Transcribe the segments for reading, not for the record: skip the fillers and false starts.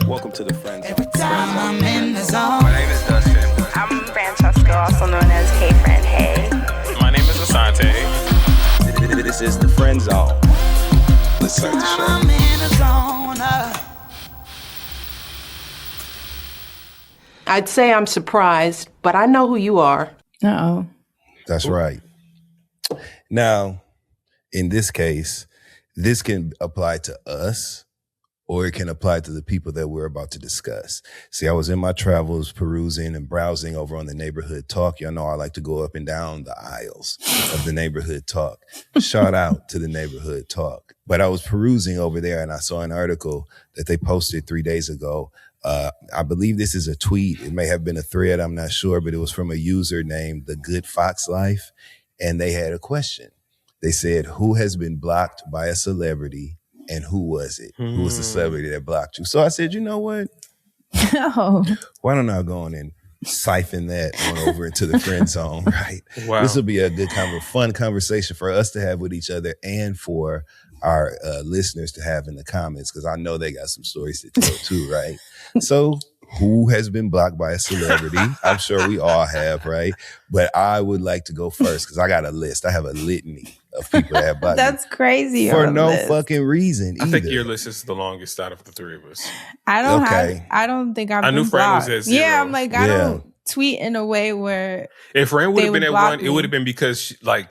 Welcome to the Friend Zone. Every time I'm in the zone. My name is Dustin. I'm Francesca, also known as Hey Friend Hey. My name is Asante. This is the Friend Zone. Let's start the show. I'm in the zone. I'd say I'm surprised, but I know who you are. Uh-oh. That's right. Now, in this case, this can apply to us, or it can apply to the people that we're about to discuss. See, I was in my travels perusing and browsing over on the Neighborhood Talk. Y'all know I like to go up and down the aisles of the Neighborhood Talk. Shout out to the Neighborhood Talk. But I was perusing over there and I saw an article that they posted 3 days ago. I believe this is a tweet. It may have been a thread. I'm not sure, but it was from a user named The Good Fox Life. And they had a question. They said, who has been blocked by a celebrity? And who was it? Who was the celebrity that blocked you? So I said, you know what? Oh. Why don't I go on and siphon that one over into the friend zone, right? Wow. This will be a good fun conversation for us to have with each other and for our listeners to have in the comments, because I know they got some stories to tell too, right? So who has been blocked by a celebrity? I'm sure we all have, right? But I would like to go first because I got a list. I have a litany of people that have blocked That's crazy. for no fucking reason I either. think your list is the longest out of the three of us. I don't Okay. I don't think I've I been knew Fran was blocked. at 0. Yeah, I'm like, I Yeah. don't tweet in a way where If Fran would They have been would at block one, it me. would have been because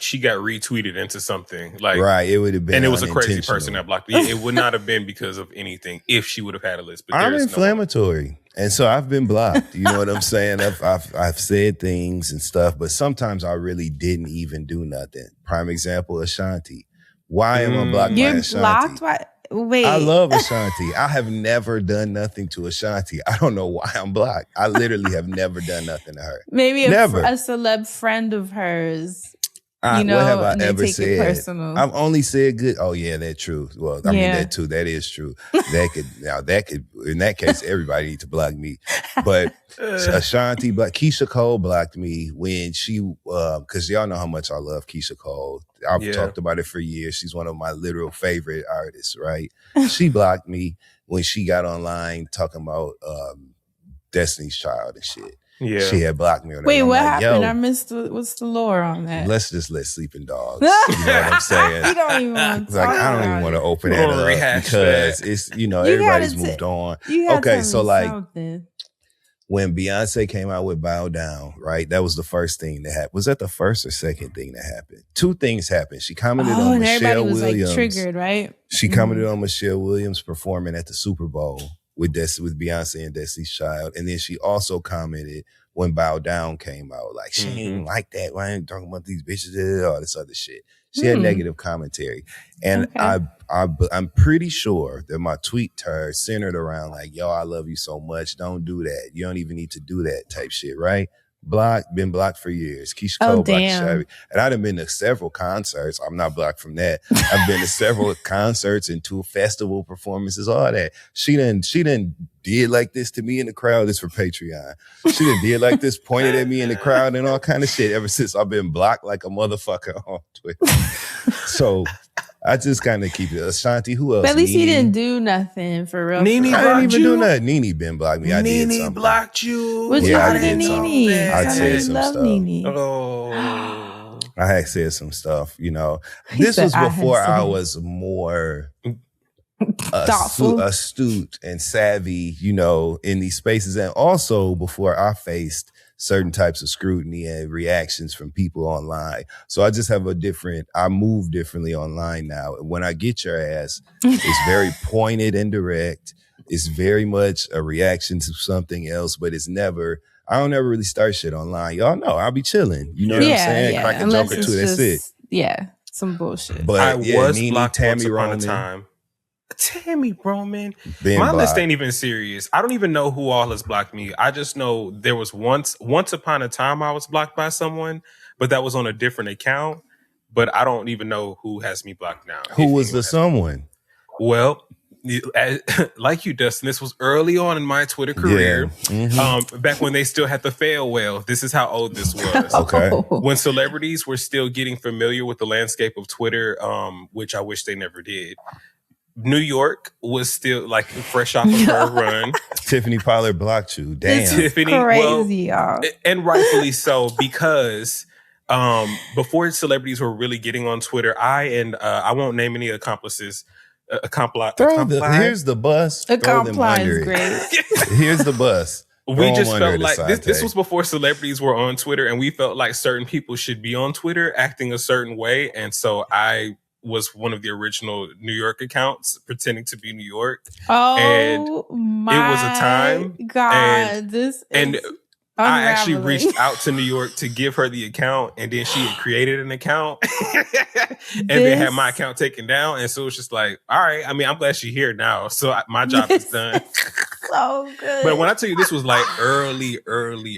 she got retweeted into something. Like, Right, it would have been and it was a crazy unintentional. person that blocked me. It would not have been because of anything if she would have had a list. But I'm there is inflammatory, and so I've been blocked. You know what I'm saying? I've said things and stuff, but sometimes I really didn't even do nothing. Prime example, Ashanti. Why am I blocked by you're Ashanti? blocked by wait. I love Ashanti. I have never done nothing to Ashanti. I don't know why I'm blocked. I literally have never done nothing to her. Maybe a Never. celeb friend of hers. What have I and they ever take it said? personal. I've only said good. Oh yeah, that's true. Well, I mean Yeah. that too. That is true. That could in that case everybody need to block me. But Ashanti, Keisha Cole blocked me when she because y'all know how much I love Keisha Cole. I've Yeah. talked about it for years. She's one of my literal favorite artists. Right? She blocked me when she got online talking about Destiny's Child and shit. Yeah. She had blocked me. Or whatever. Wait, I'm what like, happened? yo, I missed what's the lore on that? let's just let sleeping dogs. You know what I'm saying? You don't even want It's to like, talk I don't even about want to it. open We're that gonna up rehash because that. it's, You everybody's gotta moved on. You gotta Okay, tell so me like something. when Beyonce came out with Bow Down, right? That was the first thing that happened. Was that the first or second thing that happened? Two things happened. She commented Oh, on and everybody Michelle was Williams. like triggered, right? She commented on Michelle Williams performing at the Super Bowl with Beyonce and Destiny's Child. And then she also commented when Bow Down came out, like, she ain't like that. Why ain't talking about these bitches, all this other shit. She had negative commentary. And Okay. I'm pretty sure that my tweet centered around like, yo, I love you so much. Don't do that. You don't even need to do that type shit, right? Been blocked for years. Keisha Cole blocked damn. Shabby. And I've been to several concerts. I'm not blocked from that. I've been to several concerts and 2 festival performances, all that. She done did like this to me in the crowd. This for Patreon. She done did like this, pointed at me in the crowd and all kind of shit ever since I've been blocked like a motherfucker on Twitter. So I just kind of keep it. Ashanti, who else? But at least he Nene? didn't do nothing for real. Nene for I real. didn't even do you? nothing. Nene been blocked me. I did Nene something. blocked you. What Yeah, I you did did to something. Nene? I I know said you some love stuff. Nene. Oh. I had said some stuff, He This said, was "I had before I said." was more Thoughtful. astute and savvy, in these spaces. And also before I faced certain types of scrutiny and reactions from people online. So I just have I move differently online now. When I get your ass, it's very pointed and direct. It's very much a reaction to something else, but I don't ever really start shit online. Y'all know I'll be chilling. You know what I'm saying? Yeah. Crack a Unless joke or it's two, that's it. just, yeah, some bullshit. But I was Nene, blocked Tammy once upon Roman, a time. Tammy Roman. been My list blocked. ain't even serious. I don't even know who all has blocked me. I just know there was once upon a time I was blocked by someone, but that was on a different account. But I don't even know who has me blocked now. Who if was anyone the has. someone? Well, like you, Dustin, this was early on in my Twitter career. Yeah. Mhm. Back when they still had the fail whale. This is how old this was. Okay. When celebrities were still getting familiar with the landscape of Twitter, which I wish they never did. New York was still like fresh off of her run. Tiffany Pollard blocked you. Damn. Tiffany, crazy, y'all. And rightfully so, because before celebrities were really getting on Twitter, I won't name any accomplices. Here's the bus. Comply is great. Here's the bus. We just felt like this was before celebrities were on Twitter, and we felt like certain people should be on Twitter acting a certain way. And so I was one of the original New York accounts pretending to be New York. Oh, and my it was a time. God, and I actually reached out to New York to give her the account, and then she had created an account and then had my account taken down. And so it was just like, all right, I mean, I'm glad she's here now. So my job is done. So good. But when I tell you this was like early.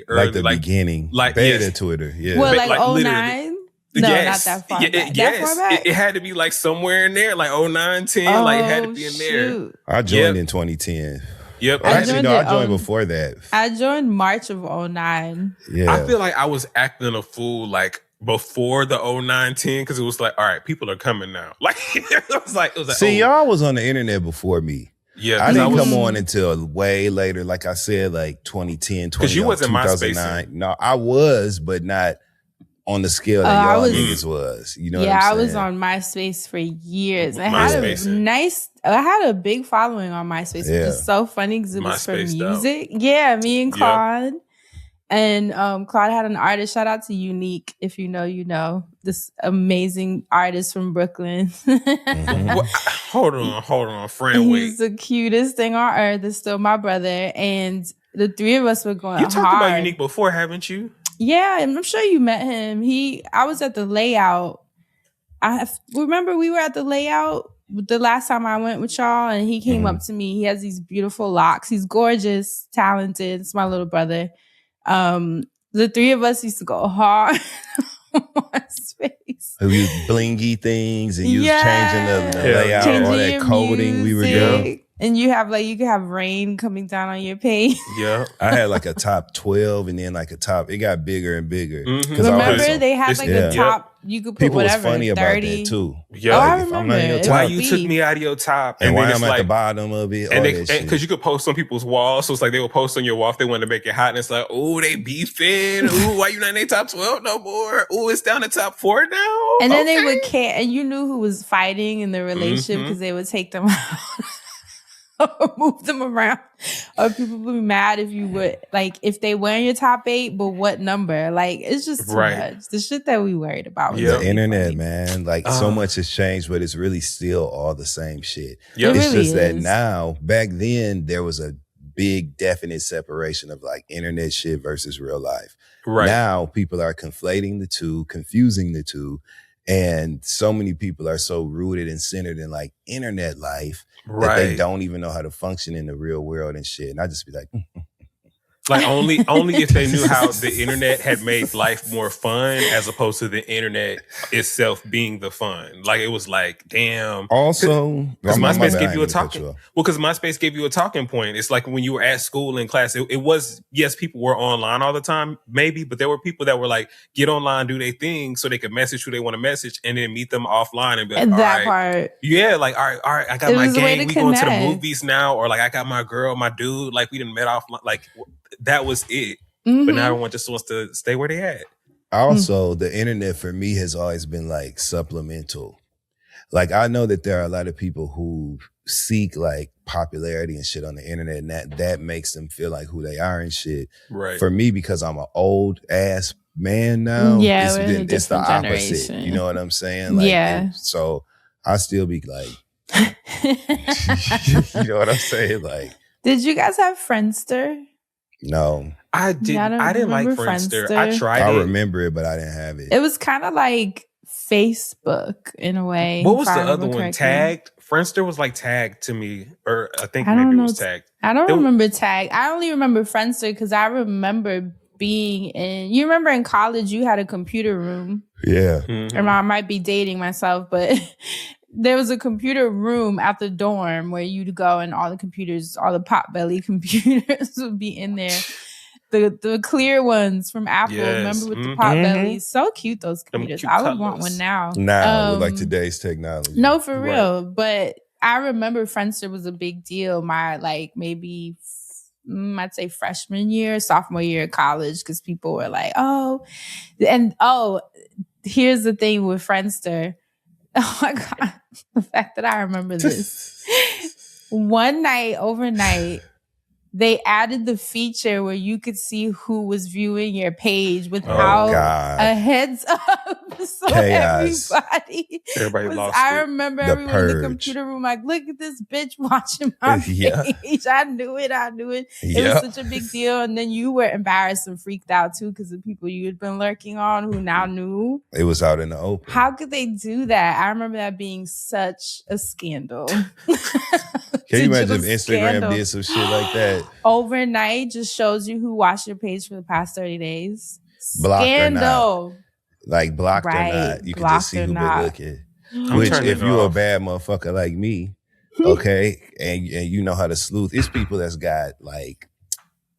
Like the beginning. Like beta Twitter. Yeah. Well, like 09? No, yes. not that far back. Yes. That far back? It had to be like somewhere in there, like 09, 10. Like it had to be in there. I joined in 2010. Yep. Actually, no, I joined before that. I joined March of 09. Yeah. I feel like I was acting a fool like before the 09, 10, because it was like, all right, people are coming now. Like it was like see, y'all was on the internet before me. Yeah, I didn't come on until way later, like I said, like 2010, 2009. Because you wasn't MySpace. No, I was, but not on the scale that y'all niggas was. You know what I'm saying? Yeah, I was on MySpace for years. I had a big following on MySpace, which is so funny because it was for music. Though. Yeah, me and Claude. Yep. And Claude had an artist. Shout out to Unique. If you know, you know. This amazing artist from Brooklyn. Well, hold on, friend. He's the cutest thing on earth. It's still my brother. And the three of us were going You talked about Unique before, haven't you? Yeah, I'm sure you met him. I was at the layout. Remember we were at the layout the last time I went with y'all, and he came up to me. He has these beautiful locks. He's gorgeous, talented. It's my little brother. The three of us used to go hard on MySpace. We used blingy things, and you was changing the layout, all that coding we were doing. And you could have rain coming down on your page. Yeah. I had like a top 12 and then like a top, it got bigger and bigger. Mm-hmm. Remember they had like a top, you could put people whatever, was funny 30. about that too. Yeah. Oh, like, I remember. Why you took me out of your top. And why I'm at the bottom of it. And because you could post on people's walls. So it's like they would post on your wall if they wanted to make it hot. And it's like, oh, they beefing. Ooh, why you not in their top 12 no more? Ooh, it's down to top 4 now. And then they would and you knew who was fighting in the relationship because they would take them out. Or move them around, or people would be mad if you would if they were in your top 8, but what number? Like it's just too much. The shit that we worried about. Yeah, the internet, man. Like so much has changed, but it's really still all the same shit. Yep. It's really just that now, back then, there was a big definite separation of like internet shit versus real life. Right now, people are conflating the two, confusing the two. And so many people are so rooted and centered in like internet life that they don't even know how to function in the real world and shit. And I just be like, like only if they knew how the internet had made life more fun as opposed to the internet itself being the fun. Like it was like, damn. Also, because MySpace gave you a talking. Because MySpace gave you a talking point. It's like when you were at school in class. It was people were online all the time, maybe, but there were people that were like get online, do their thing, so they could message who they want to message, and then meet them offline and be like, and all that right, part, yeah, like all right, I got my gang. We going to the movies now, or like I got my girl, my dude. Like we done met offline, like. That was it. But now everyone just wants to stay where they at. Also, the internet for me has always been like supplemental. Like I know that there are a lot of people who seek like popularity and shit on the internet, and that makes them feel like who they are and shit. Right. For me, because I'm an old ass man now, it's the opposite. Generation. You know what I'm saying? Like, so I still be like, you know what I'm saying? Like, did you guys have Friendster? No, I didn't. I didn't like Friendster. I tried. I remember it, but I didn't have it. It was kind of like Facebook in a way. What was the other one? Tagged. Friendster was like Tagged to me, or I think maybe it was Tagged. I don't remember Tagged. I only remember Friendster because I remember being in. You remember in college you had a computer room. Yeah. Or I might be dating myself, but. There was a computer room at the dorm where you'd go and all the computers, all the Potbelly computers would be in there. The clear ones from Apple, remember with the Potbellies? So cute, those computers. I would want one now. With like today's technology. No, for real. But I remember Friendster was a big deal. My maybe I'd say freshman year, sophomore year of college, because people were like, here's the thing with Friendster. Oh my God, the fact that I remember this. One night, overnight, they added the feature where you could see who was viewing your page without a heads up. So everybody lost I it. remember everyone in the computer room like, look at this bitch watching my page. I knew it. It was such a big deal. And then you were embarrassed and freaked out too because the people you had been lurking on who now knew. It was out in the open. How could they do that? I remember that being such a scandal. Can you imagine if Instagram did some shit like that? Overnight just shows you who watched your page for the past 30 days. Blocked Scandal. or not. Like blocked or not. You can just see who been looking. Which if you're a bad motherfucker like me, okay, and you know how to sleuth, it's people that's got like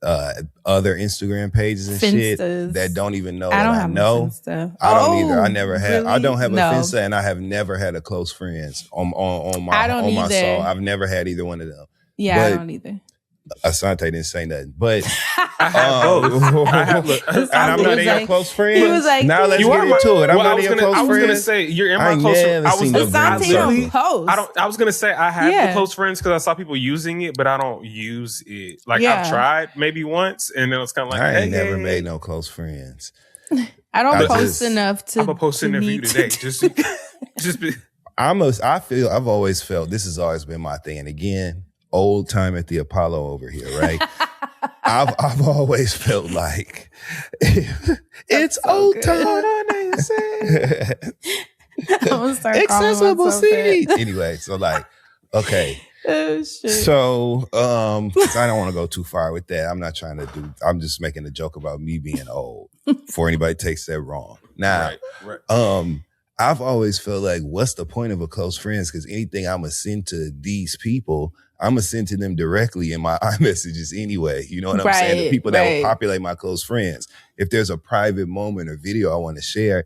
other Instagram pages and shit that don't even know I know. I don't either. I never had. Really? I don't have a Finsta, and I have never had a close friends on my soul. I've never had either one of them. Yeah, I don't either. Asante didn't say nothing, but I have both. And I'm not in your close friends. He was like, now let's get into it. I'm not in your close friends. I was gonna say you're in my close friends. I was gonna say I have the close friends because I saw people using it, but I don't use it. Like I've tried maybe once, and then it's kind of like I ain't never made no close friends. I don't post enough to. I'm gonna post enough for you today. Just be. I've always felt this has always been my thing, and again. Old time at the Apollo over here, right? I've always felt like it's old time. Accessible seats. Anyway, so like, okay. Oh shit. So I don't want to go too far with that. I'm not trying to do. I'm just making a joke about me being old. Before anybody takes that wrong. Now, right. I've always felt like, what's the point of a close friends? Because anything I'm gonna send to these people, I'm gonna send to them directly in my iMessages anyway. You know what I'm saying? The people that will populate my close friends. If there's a private moment or video I want to share,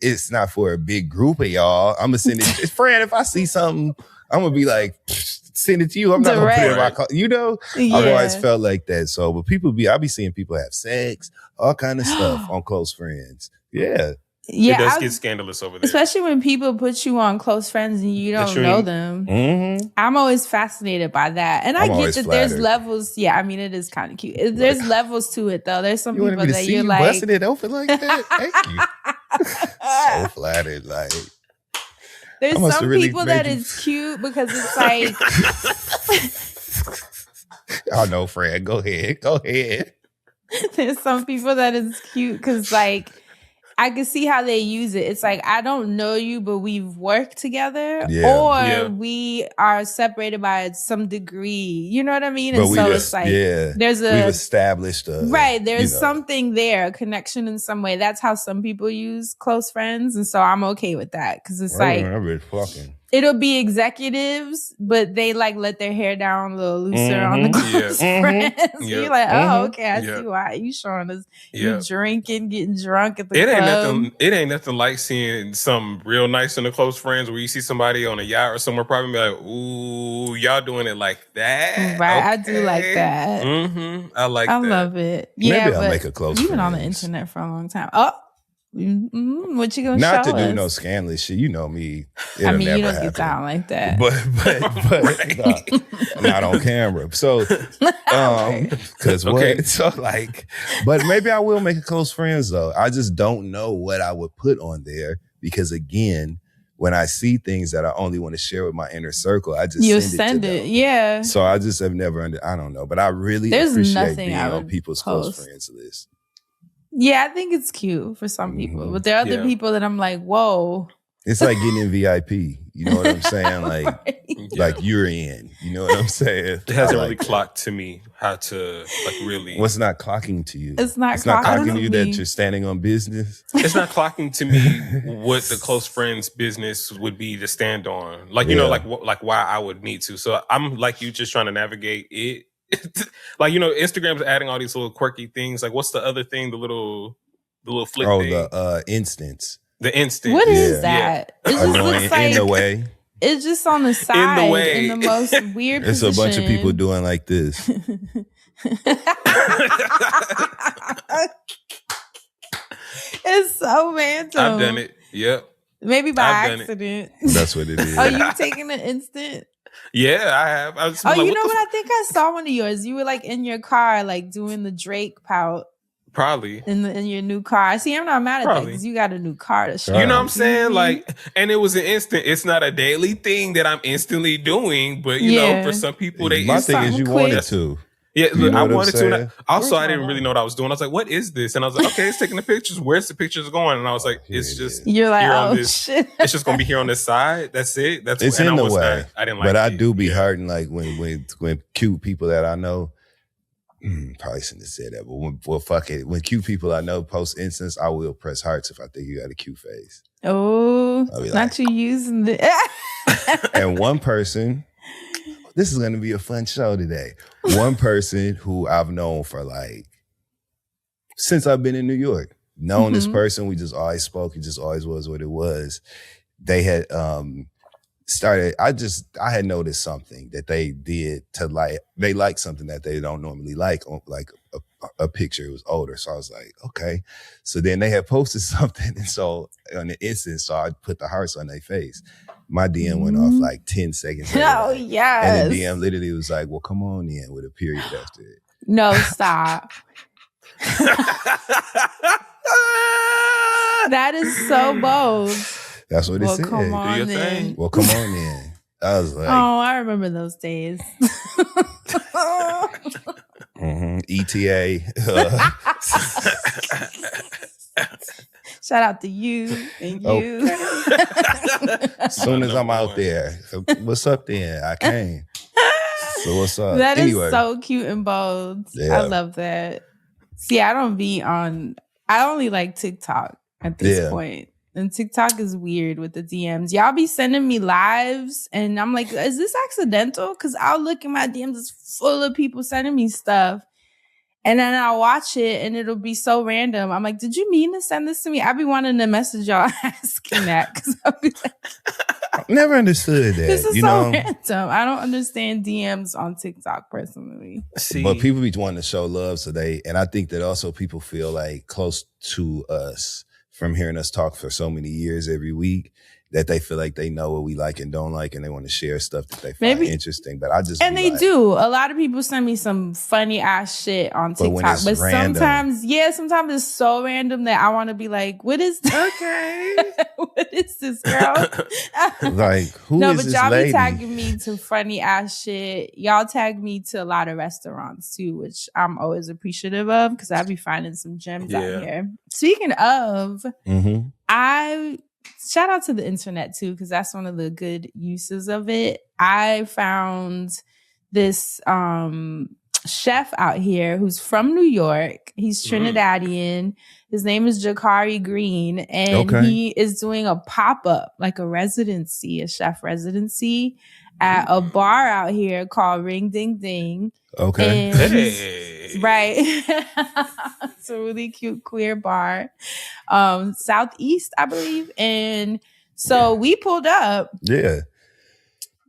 it's not for a big group of y'all. I'm gonna send it. Friend, if I see something, I'm gonna be like, send it to you. I'm not gonna put it in my call. You know, I've always felt like that. So, but I be seeing people have sex, all kind of stuff on close friends. Yeah. Yeah, it does get scandalous over there. Especially when people put you on close friends and you don't know them. Mm-hmm. I'm always fascinated by that. And I get that there's levels. Yeah, I mean, it is kind of cute. There's levels to it, though. There's some people that you're like... busting it open like that? Thank you. So flattered. Like, there's some people that is cute because it's like... Oh, no, Fred. Go ahead. There's some people that is cute because like... I can see how they use it. It's like, I don't know you, but we've worked together we are separated by some degree. You know what I mean? And so it's like, we've established there's something there, a connection in some way. That's how some people use close friends. And so I'm okay with that. Cause it's it'll be executives, but they like let their hair down a little looser on the close friends. You're like, oh, okay, I see why you showing us you drinking, getting drunk at the club. It ain't nothing like seeing something real nice in the close friends where you see somebody on a yacht or somewhere probably be like, ooh, y'all doing it like that. Right, okay. I do like that. Mm-hmm. I love it. Yeah, maybe I'll make a close friend. You've been on the internet for a long time. Oh. What you gonna not show to do us? No scandalous shit. You know me. I mean, you don't get down like that. But not on camera. So, because so like, but maybe I will make a close friends though. I just don't know what I would put on there because again, when I see things that I only want to share with my inner circle, I just send it to them. Yeah. So I just have never I don't know, but I really appreciate being on people's close friends list. Yeah, I think it's cute for some people. But there are other people that I'm like, whoa. It's like getting in VIP. You know what I'm saying? Like, like you're in. You know what I'm saying? It hasn't really clocked to me how to like really. What's not clocking to you? It's not clocking to you that you're standing on business. It's not clocking to me what the close friends business would be to stand on. Like, you know, like why I would need to. So I'm like you just trying to navigate it. Like, you know, Instagram's adding all these little quirky things. Like, what's the other thing? The little flick thing. The instance. The instant. What is that? It just looks like in the way. It's just on the side way. in the most weird It's position. a bunch of people doing like this. It's so random. I've done it. Yep. Maybe by I've done it. accident. That's what it is. Oh, you taking an instant? Yeah, I have. I was Oh, like, you know the what? I think I saw one of yours. You were like in your car, like doing the Drake pout Probably. in your new car. See, I'm not mad at that Probably. because you got a new car to show. You know what I'm saying? Mhm. Like, and it was an instant. It's not a daily thing that I'm instantly doing, but you know, Yeah. for some people, My thing is, you something wanted quick. to. Yeah, You look, know I what I'm wanted to. saying? And also, I Where's didn't my really light? know what I was doing. I was like, "What is this?" And I was like, "Okay, it's taking the pictures. Where's the pictures going?" And I was like, Here "It's it just You're like, here on oh this. shit. It's just gonna be here on this side. That's it. That's It's and in I the was way. not, I didn't like But I it. do be Yeah. hurting like when cute people that I know. Probably shouldn't have said that, but fuck it. When cute people I know post instance, I will press hearts if I think you got a cute face. Oh, I'll be not like- you using the. And one person, this is going to be a fun show today. One person who I've known for like, since I've been in New York, known this person, we just always spoke. It just always was what it was. They had started, I had noticed something that they did to like, they liked something that they don't normally like a picture. It was older. So I was like, okay. So then they had posted something. And so on the instant, so I put the hearts on their face. My DM went off like 10 seconds later. Oh, yes. And the DM literally was like, well, come on in, with a period after it. No, stop. That is so bold. That's what it Well, said. come on your then. thing. Well, come on in. I was like, Oh, I remember those days. ETA. Shout out to you and you. As soon as I'm out there, what's up then? I came. So what's up? That is Anyway. so cute and bold. Yeah. I love that. See, I only like TikTok at this point. And TikTok is weird with the DMs. Y'all be sending me lives and I'm like, is this accidental? Because I'll look at my DMs, it's full of people sending me stuff. And then I'll watch it and it'll be so random. I'm like, did you mean to send this to me? I be wanting to message y'all asking that. Because I'll be like, Never understood that. this is you so know? random. I don't understand DMs on TikTok personally. See, But people be wanting to show love, and I think that also people feel like close to us from hearing us talk for so many years every week that they feel like they know what we like and don't like, and they want to share stuff that they find interesting. But I just and be they like, do. A lot of people send me some funny ass shit on But when TikTok, it's but random- sometimes it's so random that I want to be like, "What is this? okay. What is this, girl?" like, who No, is but this y'all lady? be tagging me to funny ass shit. Y'all tag me to a lot of restaurants too, which I'm always appreciative of because I be finding some gems out here. Speaking of, Mm-hmm. I shout out to the internet too, because that's one of the good uses of it. I found this chef out here who's from New York. He's Trinidadian. His name is Jakari Green, and he is doing a pop-up, like a residency, a chef residency at a bar out here called Ring Ding Ding. Okay. And Hey. right. It's a really cute queer bar. Southeast, I believe. And so we pulled up. Yeah.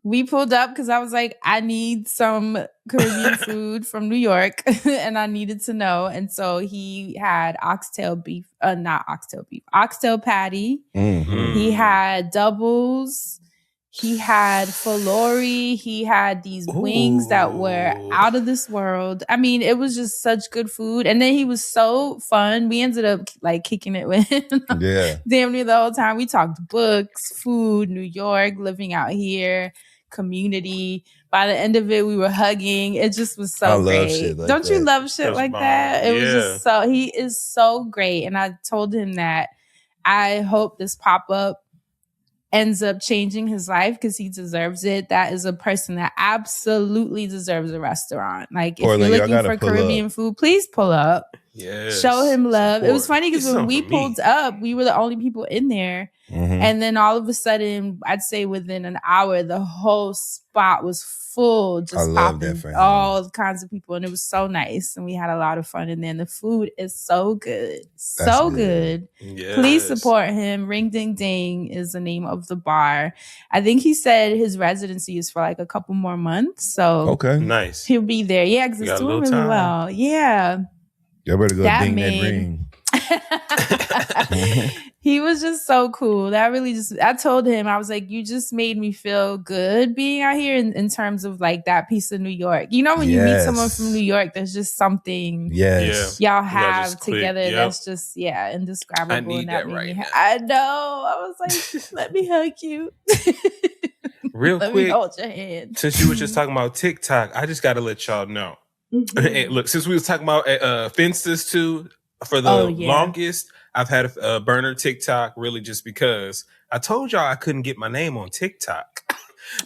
We pulled up because I was like, I need some Caribbean food from New York and I needed to know. And so he had oxtail patty. Mm-hmm. He had doubles. He had falori. He had these wings that were out of this world. I mean, it was just such good food. And then he was so fun. We ended up like kicking it with him. Yeah. Damn near the whole time. We talked books, food, New York, living out here, community. By the end of it, we were hugging. It just was so great. Love shit like Don't you that. love shit That's like bomb. that? It was Yeah. just so, he is so great. And I told him that I hope this pop-up ends up changing his life because he deserves it. That is a person that absolutely deserves a restaurant. Like, if Portland, you're y'all looking gotta for pull Caribbean food, please pull up. Yes. show him love. It was Support. funny because It's when something we for me. pulled up, we were the only people in there. And then all of a sudden, I'd say within an hour, the whole spot was full, I just love that popping for him. all kinds of people. And it was so nice. And we had a lot of fun in there. And the food is so good. That's So good. good. Yes. Please support him. Ring Ding Ding is the name of the bar. I think he said his residency is for like a couple more months. So Okay. Nice. he'll be there. Yeah, because We it's got a doing little really time. well. Yeah. Y'all better go That ding man. that ring. He was just so cool. That really just, I told him, I was like, you just made me feel good being out here in terms of like that piece of New York. You know, when you meet someone from New York, there's just something Yes. y'all Y'all have just click. together Yep. that's just, indescribable. I need and that made right me now. I know. I was like, let me hug you. Real Let me quick, hold your hand. since you were just talking about TikTok, I just got to let y'all know. Hey, look, since we was talking about fences too, for the longest, I've had a burner TikTok really just because I told y'all I couldn't get my name on TikTok.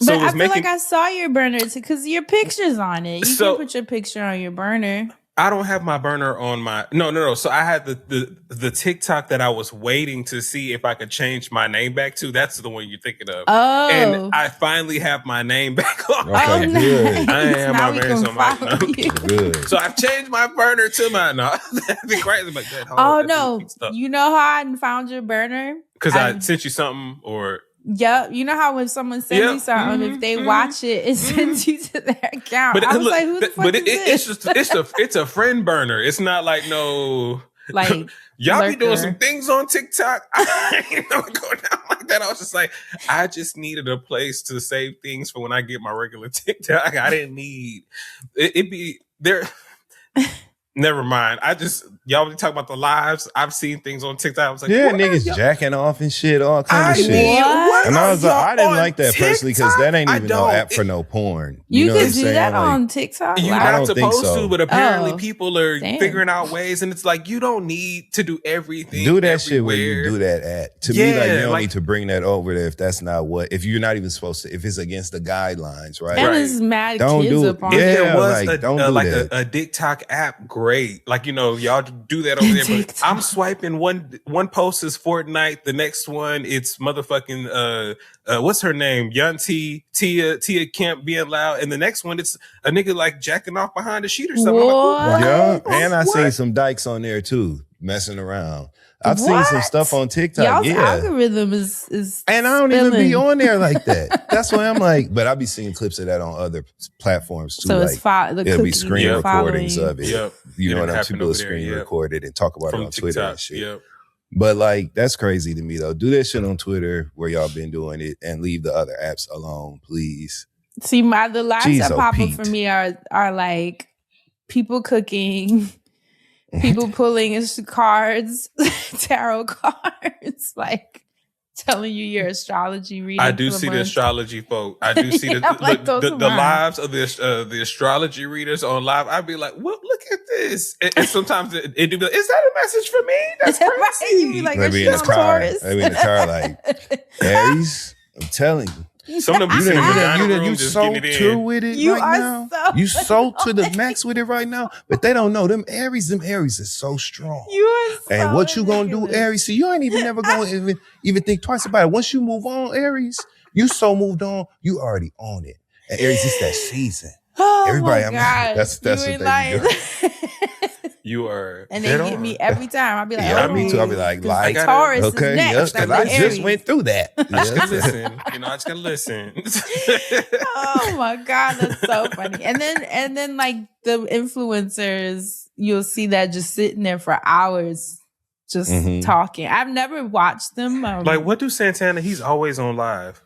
But I feel like I saw your burner because your picture's on it. You can put your picture on your burner. I don't have my burner on my no. So I had the TikTok that I was waiting to see if I could change my name back to. That's the one you're thinking of. Oh, and I finally have my name back on. Okay, good. I am now my we burner can on my follow you. Good. So I've changed my burner to my no. That'd be crazy. Like that. Oh no! You know how I found your burner? Because I sent you something or. Yep. You know how when someone sends you something, if they watch it, it sends you to their account. But I was like, who the fuck is this? It's a friend burner. It's not like no like y'all lurker. be doing some things on TikTok. I ain't know it go down like that. I was just like, I just needed a place to save things for when I get my regular TikTok. I didn't need it be there. Never mind. Y'all be talking about the lives. I've seen things on TikTok. I was like, niggas jacking off and shit, all kinds of shit. What? And I was like, I didn't like that personally because that ain't even no app for no porn. You know what could I'm do saying? that Like, on TikTok. You're I not don't think supposed so. to, but apparently people are damn. figuring out ways, and it's like you don't need to do everything. do that shit where everywhere. you do that at. To me, like you don't like- need to bring that over there if that's not if you're not even supposed to, if it's against the guidelines, right? And there's mad Don't kids do up on If Yeah, there was don't do that. a TikTok app, great. Like, y'all do that over there. But I'm swiping one post is Fortnite, the next one it's motherfucking what's her name? Young Tia Kemp being loud, and the next one it's a nigga like jacking off behind a sheet or something. I'm like, Yeah, and I seen some dykes on there too, messing around. I've seen some stuff on TikTok. Y'all's yeah, algorithm is and I don't even be spilling. on there like that. That's why I'm like, but I be seeing clips of that on other platforms too. So like, it's the it'll be cookie screen you're recordings following. of it. Yep. You know It what I'm happened saying? People over there, screen yep. record it and talk about it from on Twitter and TikTok. shit. Yep. But like, that's crazy to me though. Do that shit on Twitter where y'all been doing it and leave the other apps alone, please. See, the lives Jeez, that oh, pop up Pete. for me are like people cooking, people pulling cards, tarot cards, like telling you your astrology reading. I do for see the month. astrology folk. I do see I'm like, those the are mine. lives of the astrology readers on live. I'd be like, well, look at this. And sometimes it do be like, is that a message for me? That's crazy. Right? You be like, They is be she in the on car. Taurus? They be in the car like, Aries, I'm telling you. Some of them be sitting in the dining room You just so getting it true in. with it You right are now. so You so to the max with it right now. But they don't know them Aries is so strong. You are so And what you gonna do, ridiculous. Aries? See, you ain't even never gonna even think twice about it. Once you move on, Aries, you so moved on, you already on it. And Aries, it's that season. Oh Everybody, my I'm God. that's You what ain't they lying. do. You are. And they dead get on. me every time. I'll be like, Yeah, oh, me too. I'll be like, I gotta- Taurus okay, is next. yes, I'm because I like, just Aries. went through that. I just gotta Yes. listen. I just gotta listen. Oh my God, that's so funny. And then like the influencers, you'll see that just sitting there for hours just Mhm. talking. I've never watched them. Like, what do Santana? He's always on live.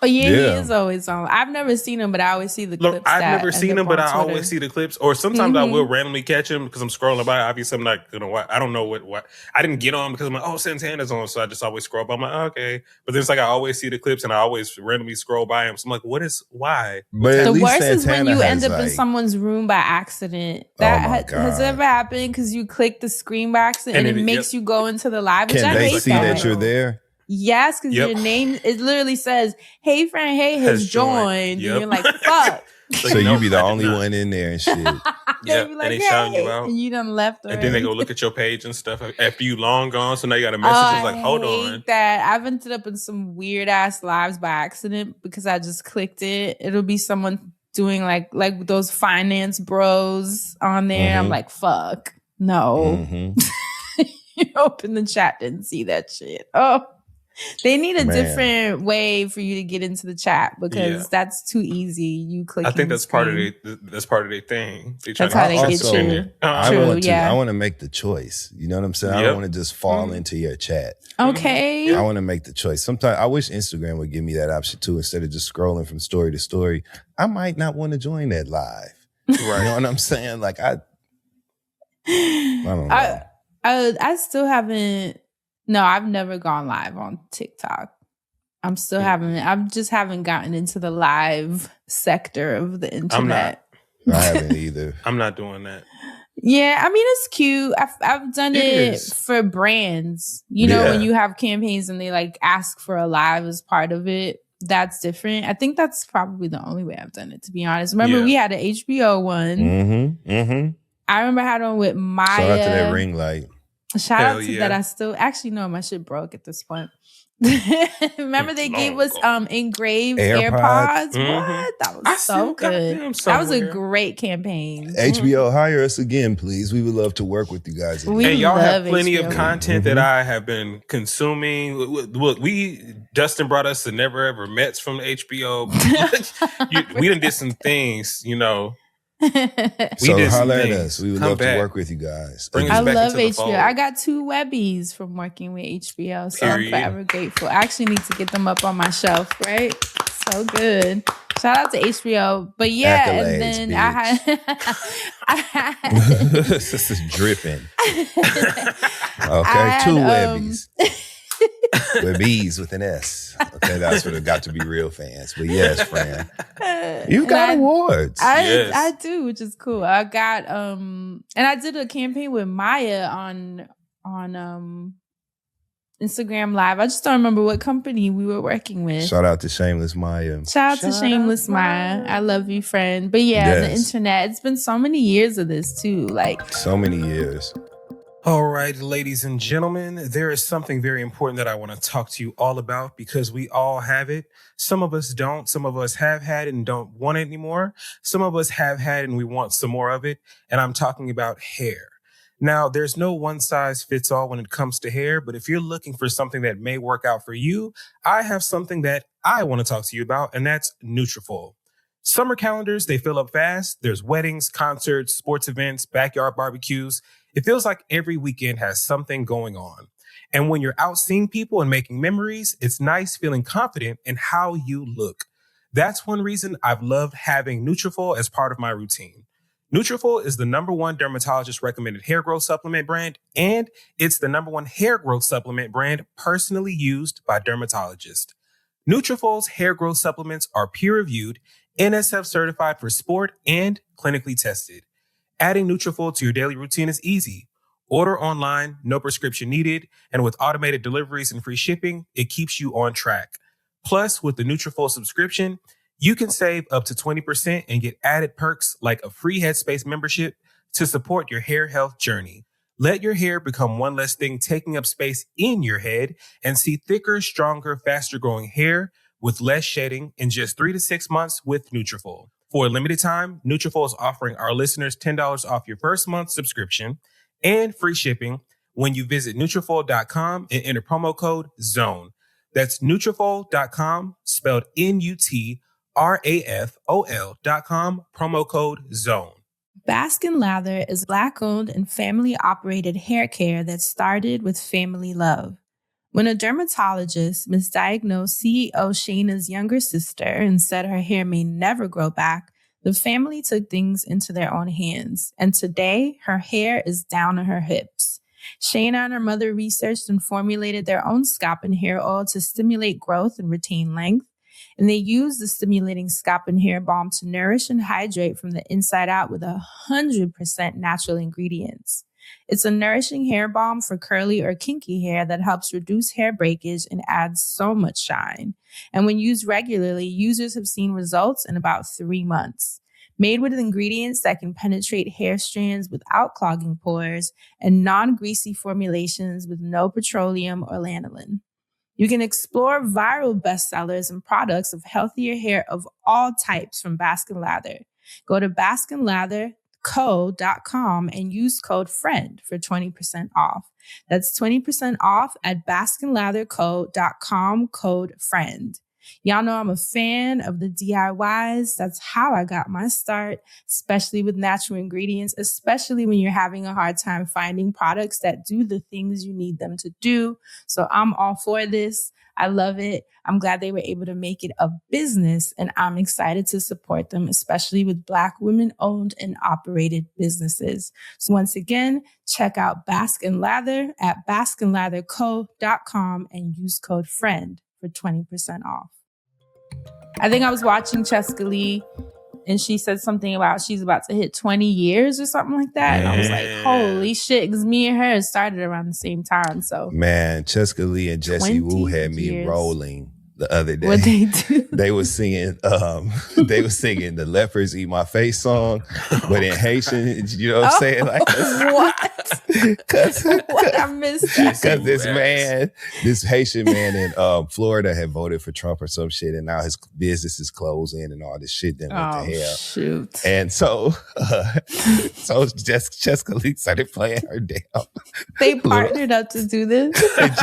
Oh yeah, Yeah. he is always on. I've never seen him, but I always see the Look, clips. I've that never end seen up him, but on I Twitter. always see the clips. Or sometimes I Mhm. will randomly catch him because I'm scrolling by. Obviously, I'm not gonna watch. I don't know what. I didn't get on because I'm like, oh, Santana's on, so I just always scroll by. I'm like, okay, but then it's like I always see the clips and I always randomly scroll by him. So I'm like, why? But at The least worst is when Santana you end has, up in like- someone's room by accident. Oh That my has it God. ever happened because you click the screen by accident and And it it- makes you go into the live. Which Can I they hate see that you're that. there? Yes, because Yep. your name, it literally says, hey friend, hey has Has joined. joined. Yep. And you're like, fuck. Like, So no, you be the I did only not. one in there and shit. Yeah, They be and like, they shouting you hey, out. and you done left And then they already. go look at your page and stuff after you long gone. So now you got a Oh, message that's like, I hold hate on. that. I've ended up in some weird ass lives by accident because I just clicked it. It'll be someone doing like those finance bros on there. I'm like, fuck, no. You open the chat, didn't see that shit. Oh, they need a different way for you to get into the chat because that's too easy. You clicking. I think that's the part of screen. that's part of their thing. That's how they get you. I True, want to. yeah. I want to make the choice. You know what I'm saying? I don't want to just fall into your chat. Okay. I want to make the choice. Sometimes I wish Instagram would give me that option too. Instead of just scrolling from story to story, I might not want to join that live. Right. You know what I'm saying? Like I don't know. I still haven't. No, I've never gone live on TikTok. I just haven't gotten into the live sector of the internet. I haven't either. I'm not doing that. Yeah, I mean, it's cute. I've done it for brands. You know, when you have campaigns and they like ask for a live as part of it, that's different. I think that's probably the only way I've done it, to be honest. Remember, we had an HBO one. I remember I had one with Maya. Shout out to that ring light. Shout out to that. I still actually know my shit broke at this point. Remember they gave us engraved AirPods? What? That was so good. That was a great campaign. HBO, hire us again, please. We would love to work with you guys. And y'all have plenty of content that I have been consuming. Look, Dustin brought us the Never Ever Mets from HBO. We done did some things, you know. So holler at us. We would love to work with you guys. I love HBO. I got 2 Webbies from working with HBO, so I'm forever grateful. I actually need to get them up on my shelf, right? So good. Shout out to HBO. But yeah, accolades, and then this is dripping. Okay, 2 Webbies. Webbies with an S. Okay, that's what it got to be real fans. But yes, Fran, you got awards. I do, which is cool. I got and I did a campaign with Maya on Instagram Live. I just don't remember what company we were working with. Shout out to Shameless Maya. Shout out to Shameless Maya. I love you, friend. But yeah, the internet. It's been so many years of this too. Like so many years. All right, ladies and gentlemen, there is something very important that I want to talk to you all about because we all have it. Some of us don't. Some of us have had it and don't want it anymore. Some of us have had it and we want some more of it. And I'm talking about hair. Now, there's no one size fits all when it comes to hair, but if you're looking for something that may work out for you, I have something that I want to talk to you about, and that's Nutrafol. Summer calendars, they fill up fast. There's weddings, concerts, sports events, backyard barbecues. It feels like every weekend has something going on. And when you're out seeing people and making memories, it's nice feeling confident in how you look. That's one reason I've loved having Nutrafol as part of my routine. Nutrafol is the #1 dermatologist recommended hair growth supplement brand, and it's the #1 hair growth supplement brand personally used by dermatologists. Nutrafol's hair growth supplements are peer-reviewed, NSF certified for sport, and clinically tested. Adding Nutrafol to your daily routine is easy. Order online, no prescription needed, and with automated deliveries and free shipping, it keeps you on track. Plus, with the Nutrafol subscription, you can save up to 20% and get added perks like a free Headspace membership to support your hair health journey. Let your hair become one less thing taking up space in your head and see thicker, stronger, faster growing hair with less shedding in just 3 to 6 months with Nutrafol. For a limited time, Nutrafol is offering our listeners $10 off your first month subscription and free shipping when you visit Nutrafol.com and enter promo code ZONE. That's Nutrafol.com, spelled Nutrafol.com, promo code ZONE. Baskin Lather is Black-owned and family-operated hair care that started with family love. When a dermatologist misdiagnosed CEO Shayna's younger sister and said her hair may never grow back, the family took things into their own hands. And today, her hair is down to her hips. Shayna and her mother researched and formulated their own scalp and hair oil to stimulate growth and retain length. And they used the stimulating scalp and hair balm to nourish and hydrate from the inside out with 100% natural ingredients. It's a nourishing hair balm for curly or kinky hair that helps reduce hair breakage and adds so much shine. And when used regularly, users have seen results in about 3 months. Made with ingredients that can penetrate hair strands without clogging pores and non-greasy formulations with no petroleum or lanolin. You can explore viral bestsellers and products of healthier hair of all types from Baskin Lather. Go to baskinlatherco.com and use code FRIEND for 20% off. That's 20% off at baskinlatherco.com, code FRIEND. Y'all know I'm a fan of the DIYs. That's how I got my start, especially with natural ingredients, especially when you're having a hard time finding products that do the things you need them to do. So I'm all for this. I love it. I'm glad they were able to make it a business, and I'm excited to support them, especially with Black women-owned and operated businesses. So once again, check out Baskin Lather at baskinlatherco.com and use code FRIEND for 20% off. I think I was watching Cheska Lee, and she said something about she's about to hit 20 years or something like that. And I was like, holy shit, because me and her started around the same time. So, man, Cheska Lee and Jesse Wu had me rolling the other day. What they do? They was singing the Leopards Eat My Face song, but in Haitian, you know what I'm saying? Like, what? I missed that. Because this Haitian man in Florida had voted for Trump or some shit, and now his business is closing and all this shit that went to hell. Shoot. And so Cheska Lee started playing her damn. They partnered up to do this. And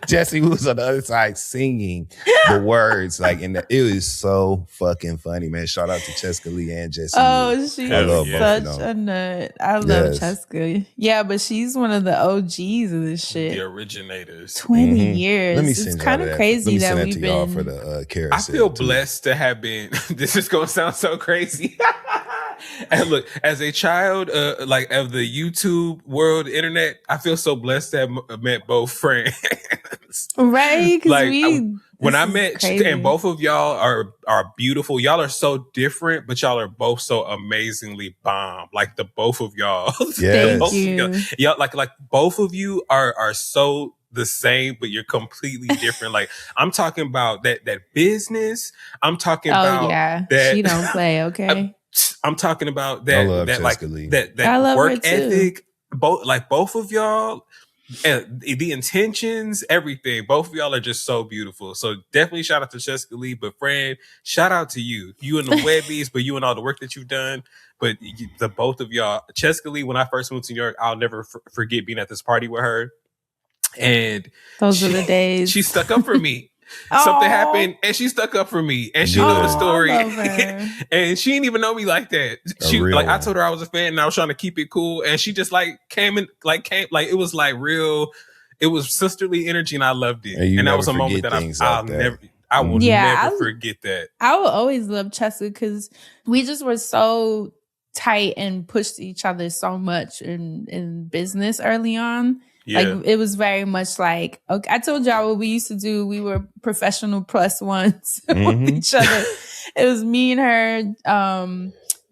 Jesse was on the other side singing the words, like, and it was so fucking funny, man. Shout out to Cheska Lee and Jesse. Oh, she's such both, a nut. I love Cheska. Yeah, but she's one of the OGs of this shit. The originators. 20 years. Let me It's kind of crazy that we've been. For the I feel blessed to have been. This is gonna sound so crazy. And look, as a child, like of the YouTube world, internet, I feel so blessed to have met both friends. Right? Like when I met, crazy. and both of y'all are beautiful. Y'all are so different, but y'all are both so amazingly bomb. Like the both of y'all. Yes. Thank you. Y'all, like both of you are so the same, but you're completely different. Like I'm talking about that business. I'm talking about that. She don't play, okay? I'm talking about that I love work her too. ethic. Both of y'all, and the intentions, everything. Both of y'all are just so beautiful. So definitely shout out to Cheska Lee, but friend, shout out to you and the Webbies, but you and all the work that you've done. But the both of y'all, Cheska Lee, when I first moved to New York, I'll never forget being at this party with her. And those are the days. She stuck up for me. Something happened and she stuck up for me, and she knew the story. And she didn't even know me like that. She like I told her I was a fan and I was trying to keep it cool, and she just came it was like real. It was sisterly energy, and I loved it. And that was a moment that I will never forget that. I will always love Cheska because we just were so tight and pushed each other so much in business early on. Yeah. Like it was very much like, okay, I told y'all what we used to do. We were professional plus ones with each other. It was me and her,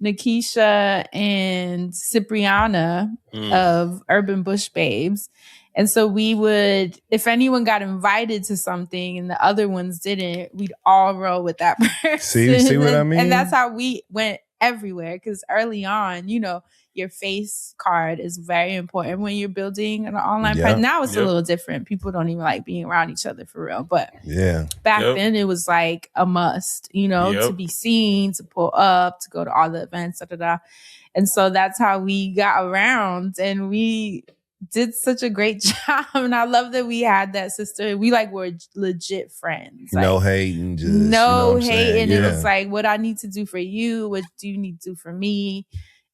Nikisha and Cipriana of Urban Bush Babes. And so we would, if anyone got invited to something and the other ones didn't, we'd all roll with that person. See what I mean? And that's how we went everywhere. Because early on, you know, your face card is very important when you're building an online presence. Now it's a little different. People don't even like being around each other for real. But back then it was like a must, you know, to be seen, to pull up, to go to all the events, And so that's how we got around, and we did such a great job. And I love that we had that sister. We were legit friends. No hating. Just, no hating. It was like, what I need to do for you, what do you need to do for me?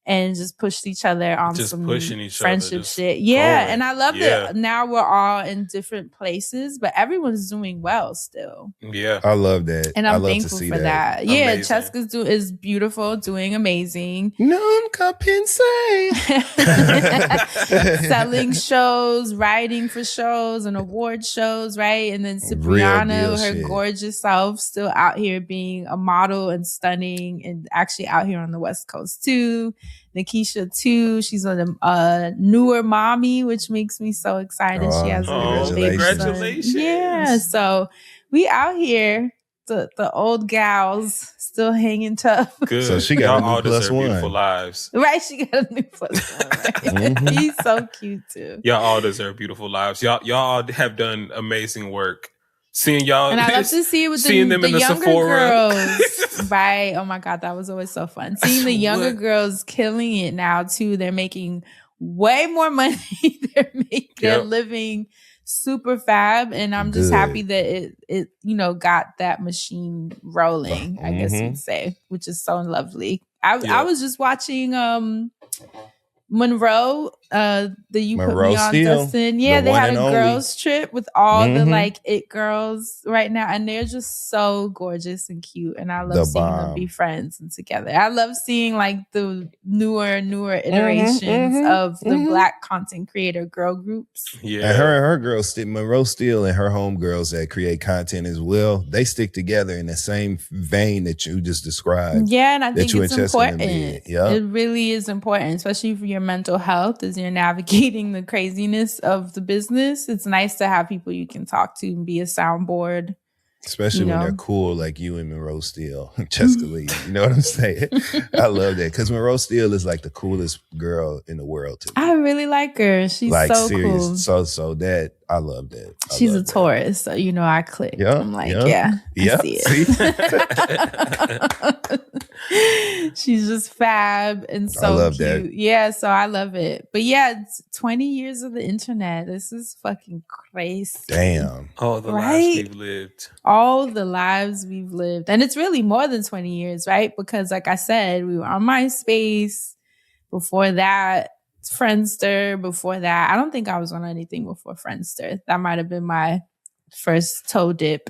And just pushed each other on just some friendship shit. Yeah. Going. And I love that now we're all in different places, but everyone's doing well still. Yeah. I love that. And I'm thankful for that. Yeah. Cheska is beautiful, doing amazing. Non-compensate. Selling shows, writing for shows and award shows, right? And then Cipriana, her gorgeous self, still out here being a model and stunning, and actually out here on the West Coast too. Nikisha too. She's a newer mommy, which makes me so excited. She has a baby son. Congratulations. Yeah. So we out here the old gals still hanging tough. Good. So she got Y'all a new all plus deserve one. beautiful lives. Right, she got a new plus one. Right? He's so cute too. Y'all all deserve beautiful lives. Y'all all have done amazing work. Seeing y'all, And I love to see it with seeing the them in the younger Sephora. girls. Right. Oh my God, that was always so fun. Seeing the younger What? girls killing it now too. They're making way more money. They're living super fab. And I'm just happy that it got that machine rolling, I guess you'd say, which is so lovely. I was just watching Monroe, you put Monroe me on, Steele, Dustin. Yeah, the they one had and a only. girls trip with all the like it girls right now, and they're just so gorgeous and cute. And I love seeing them be friends and together. I love seeing like the newer iterations of the Black content creator girl groups. Yeah, and her girls, Monroe Steele and her homegirls that create content as well, they stick together in the same vein that you just described. Yeah, and I think it's important. Yeah, it really is important, especially for your mental health as you're navigating the craziness of the business. It's nice to have people you can talk to and be a soundboard. Especially when they're cool like you and Monroe Steele, Jessica Lee. You know what I'm saying? I love that because Monroe Steele is like the coolest girl in the world to me. I really like her. She's like, so serious. cool. So that I love that. She's a Taurus, so I click. Yeah, I'm like, I see it. She's just fab and so I love cute. that. Yeah, so I love it. But yeah, it's 20 years of the internet. This is fucking crazy. Damn. All the lives we've lived. All the lives we've lived. And it's really more than 20 years, right? Because like I said, we were on MySpace. Before that, Friendster. Before that, I don't think I was on anything before Friendster. That might have been my first toe dip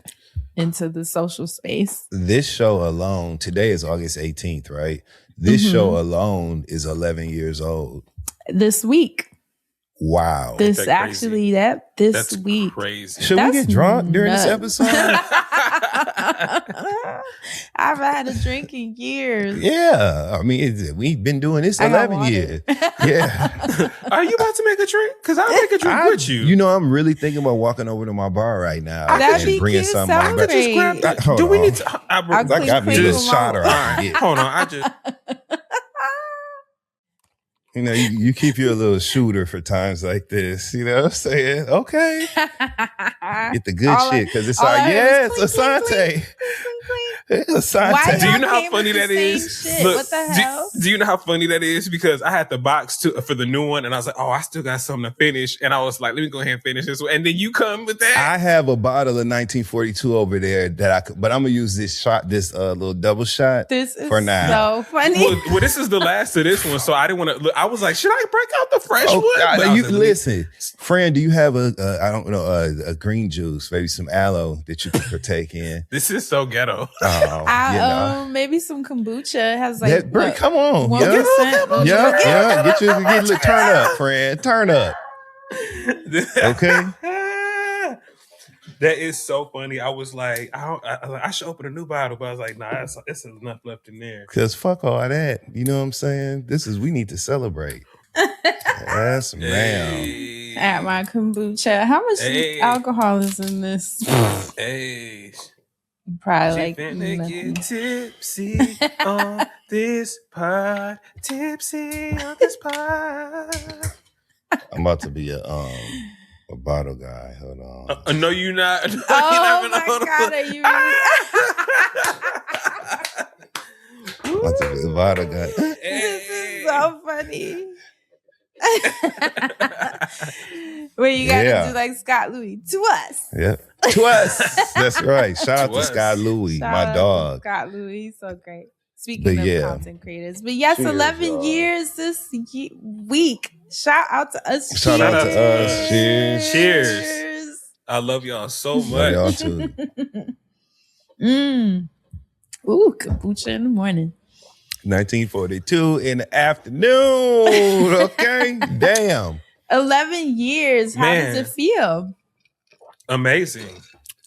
into the social space. This show alone, today is August 18th, right? This show alone is 11 years old. This week. Wow. This actually, this week. Crazy. Should we get drunk during this episode? I haven't had a drink in years. Yeah. I mean, we've been doing this 11 years. Yeah. Are you about to make a drink? Because I'll make a drink with you. You know, I'm really thinking about walking over to my bar right now and bringing something on. But just grab that. Do we need to? I got me a little shot or I hold on. I just. You know, you keep your little shooter for times like this. You know what I'm saying? Okay. Get the good shit because it's like, yes, Asante. Asante. Do you know how funny that is? Look, what the hell? Do you know how funny that is? Because I had the box for the new one and I was like, oh, I still got something to finish. And I was like, let me go ahead and finish this one. And then you come with that. I have a bottle of 1942 over there that I could, but I'm going to use this little double shot for now. So funny. Well, this is the last of this one. So I didn't want to look. I was like, should I break out the fresh one? But you listen, friend, do you have a green juice, maybe some aloe that you could partake in? This is so ghetto. Maybe some kombucha has like come on, 1%. Get turn up, friend, turn up. Okay. That is so funny. I was like, I should open a new bottle, but I was like, nah, it's enough left in there. Cause fuck all that. You know what I'm saying? We need to celebrate. Yes, ma'am. At my kombucha. How much alcohol is in this? Hey. Probably like get tipsy on this pod. Tipsy on this pod. I'm about to be a bottle guy. Hold on. No, you're not. Oh my God, are you I'm about to be a bottle guy. This is so funny. Where you gotta do like Scott Louis to us. Yep. To us. That's right. Shout out to Scott Louis, my dog. Scott Louis, so great. Speaking of content creators. But yes, cheers, 11 years this week. Shout out to us. Shout out to us. Cheers. Cheers. I love y'all so much. Love y'all too. Ooh, kombucha in the morning. 1942 in the afternoon. Okay. Damn. 11 years. How does it feel? Amazing.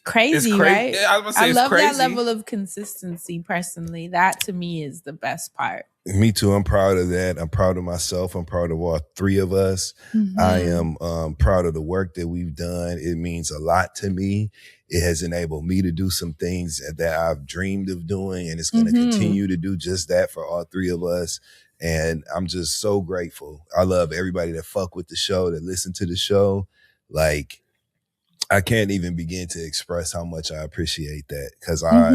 Crazy, right? I was gonna say I it's love crazy. that level of consistency personally. That to me is the best part. Me too. I'm proud of that. I'm proud of myself. I'm proud of all three of us. Mm-hmm. I am proud of the work that we've done. It means a lot to me. It has enabled me to do some things that I've dreamed of doing, and it's going to continue to do just that for all three of us. And I'm just so grateful. I love everybody that fuck with the show, that listen to the show. Like, I can't even begin to express how much I appreciate that, because I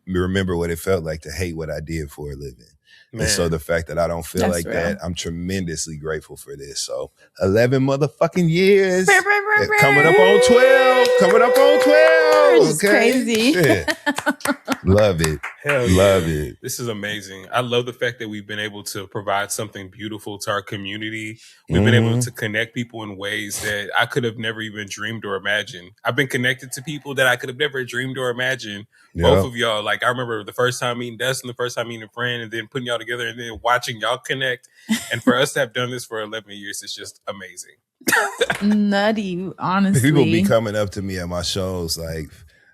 remember what it felt like to hate what I did for a living. Man. And so the fact that I don't feel like that, I'm tremendously grateful for this. So 11 motherfucking years. Coming up on 12. Coming up on 12. It's crazy. Love it. Hell yeah. Love it. This is amazing. I love the fact that we've been able to provide something beautiful to our community. We've been able to connect people in ways that I could have never even dreamed or imagined. I've been connected to people that I could have never dreamed or imagined. Yep. Both of y'all. Like, I remember the first time meeting Dustin, the first time meeting a friend, and then putting y'all together and then watching y'all connect. And for us to have done this for 11 years, it's just amazing. Nutty, honestly. People be coming up to me at my shows like,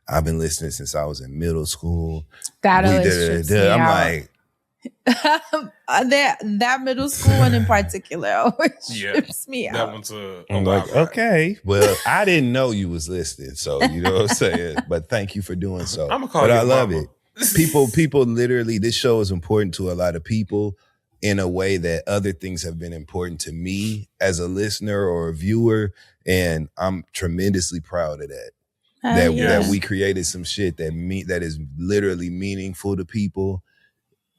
I've been listening since I was in middle school. That always I'm like, that middle school one in particular always trips me out. That one's I'm like, okay, well, I didn't know you was listening, so you know what I'm saying. But thank you for doing so. I'm gonna call you. I love mama. it. People literally. This show is important to a lot of people in a way that other things have been important to me as a listener or a viewer, and I'm tremendously proud of that. That we created some shit that is literally meaningful to people.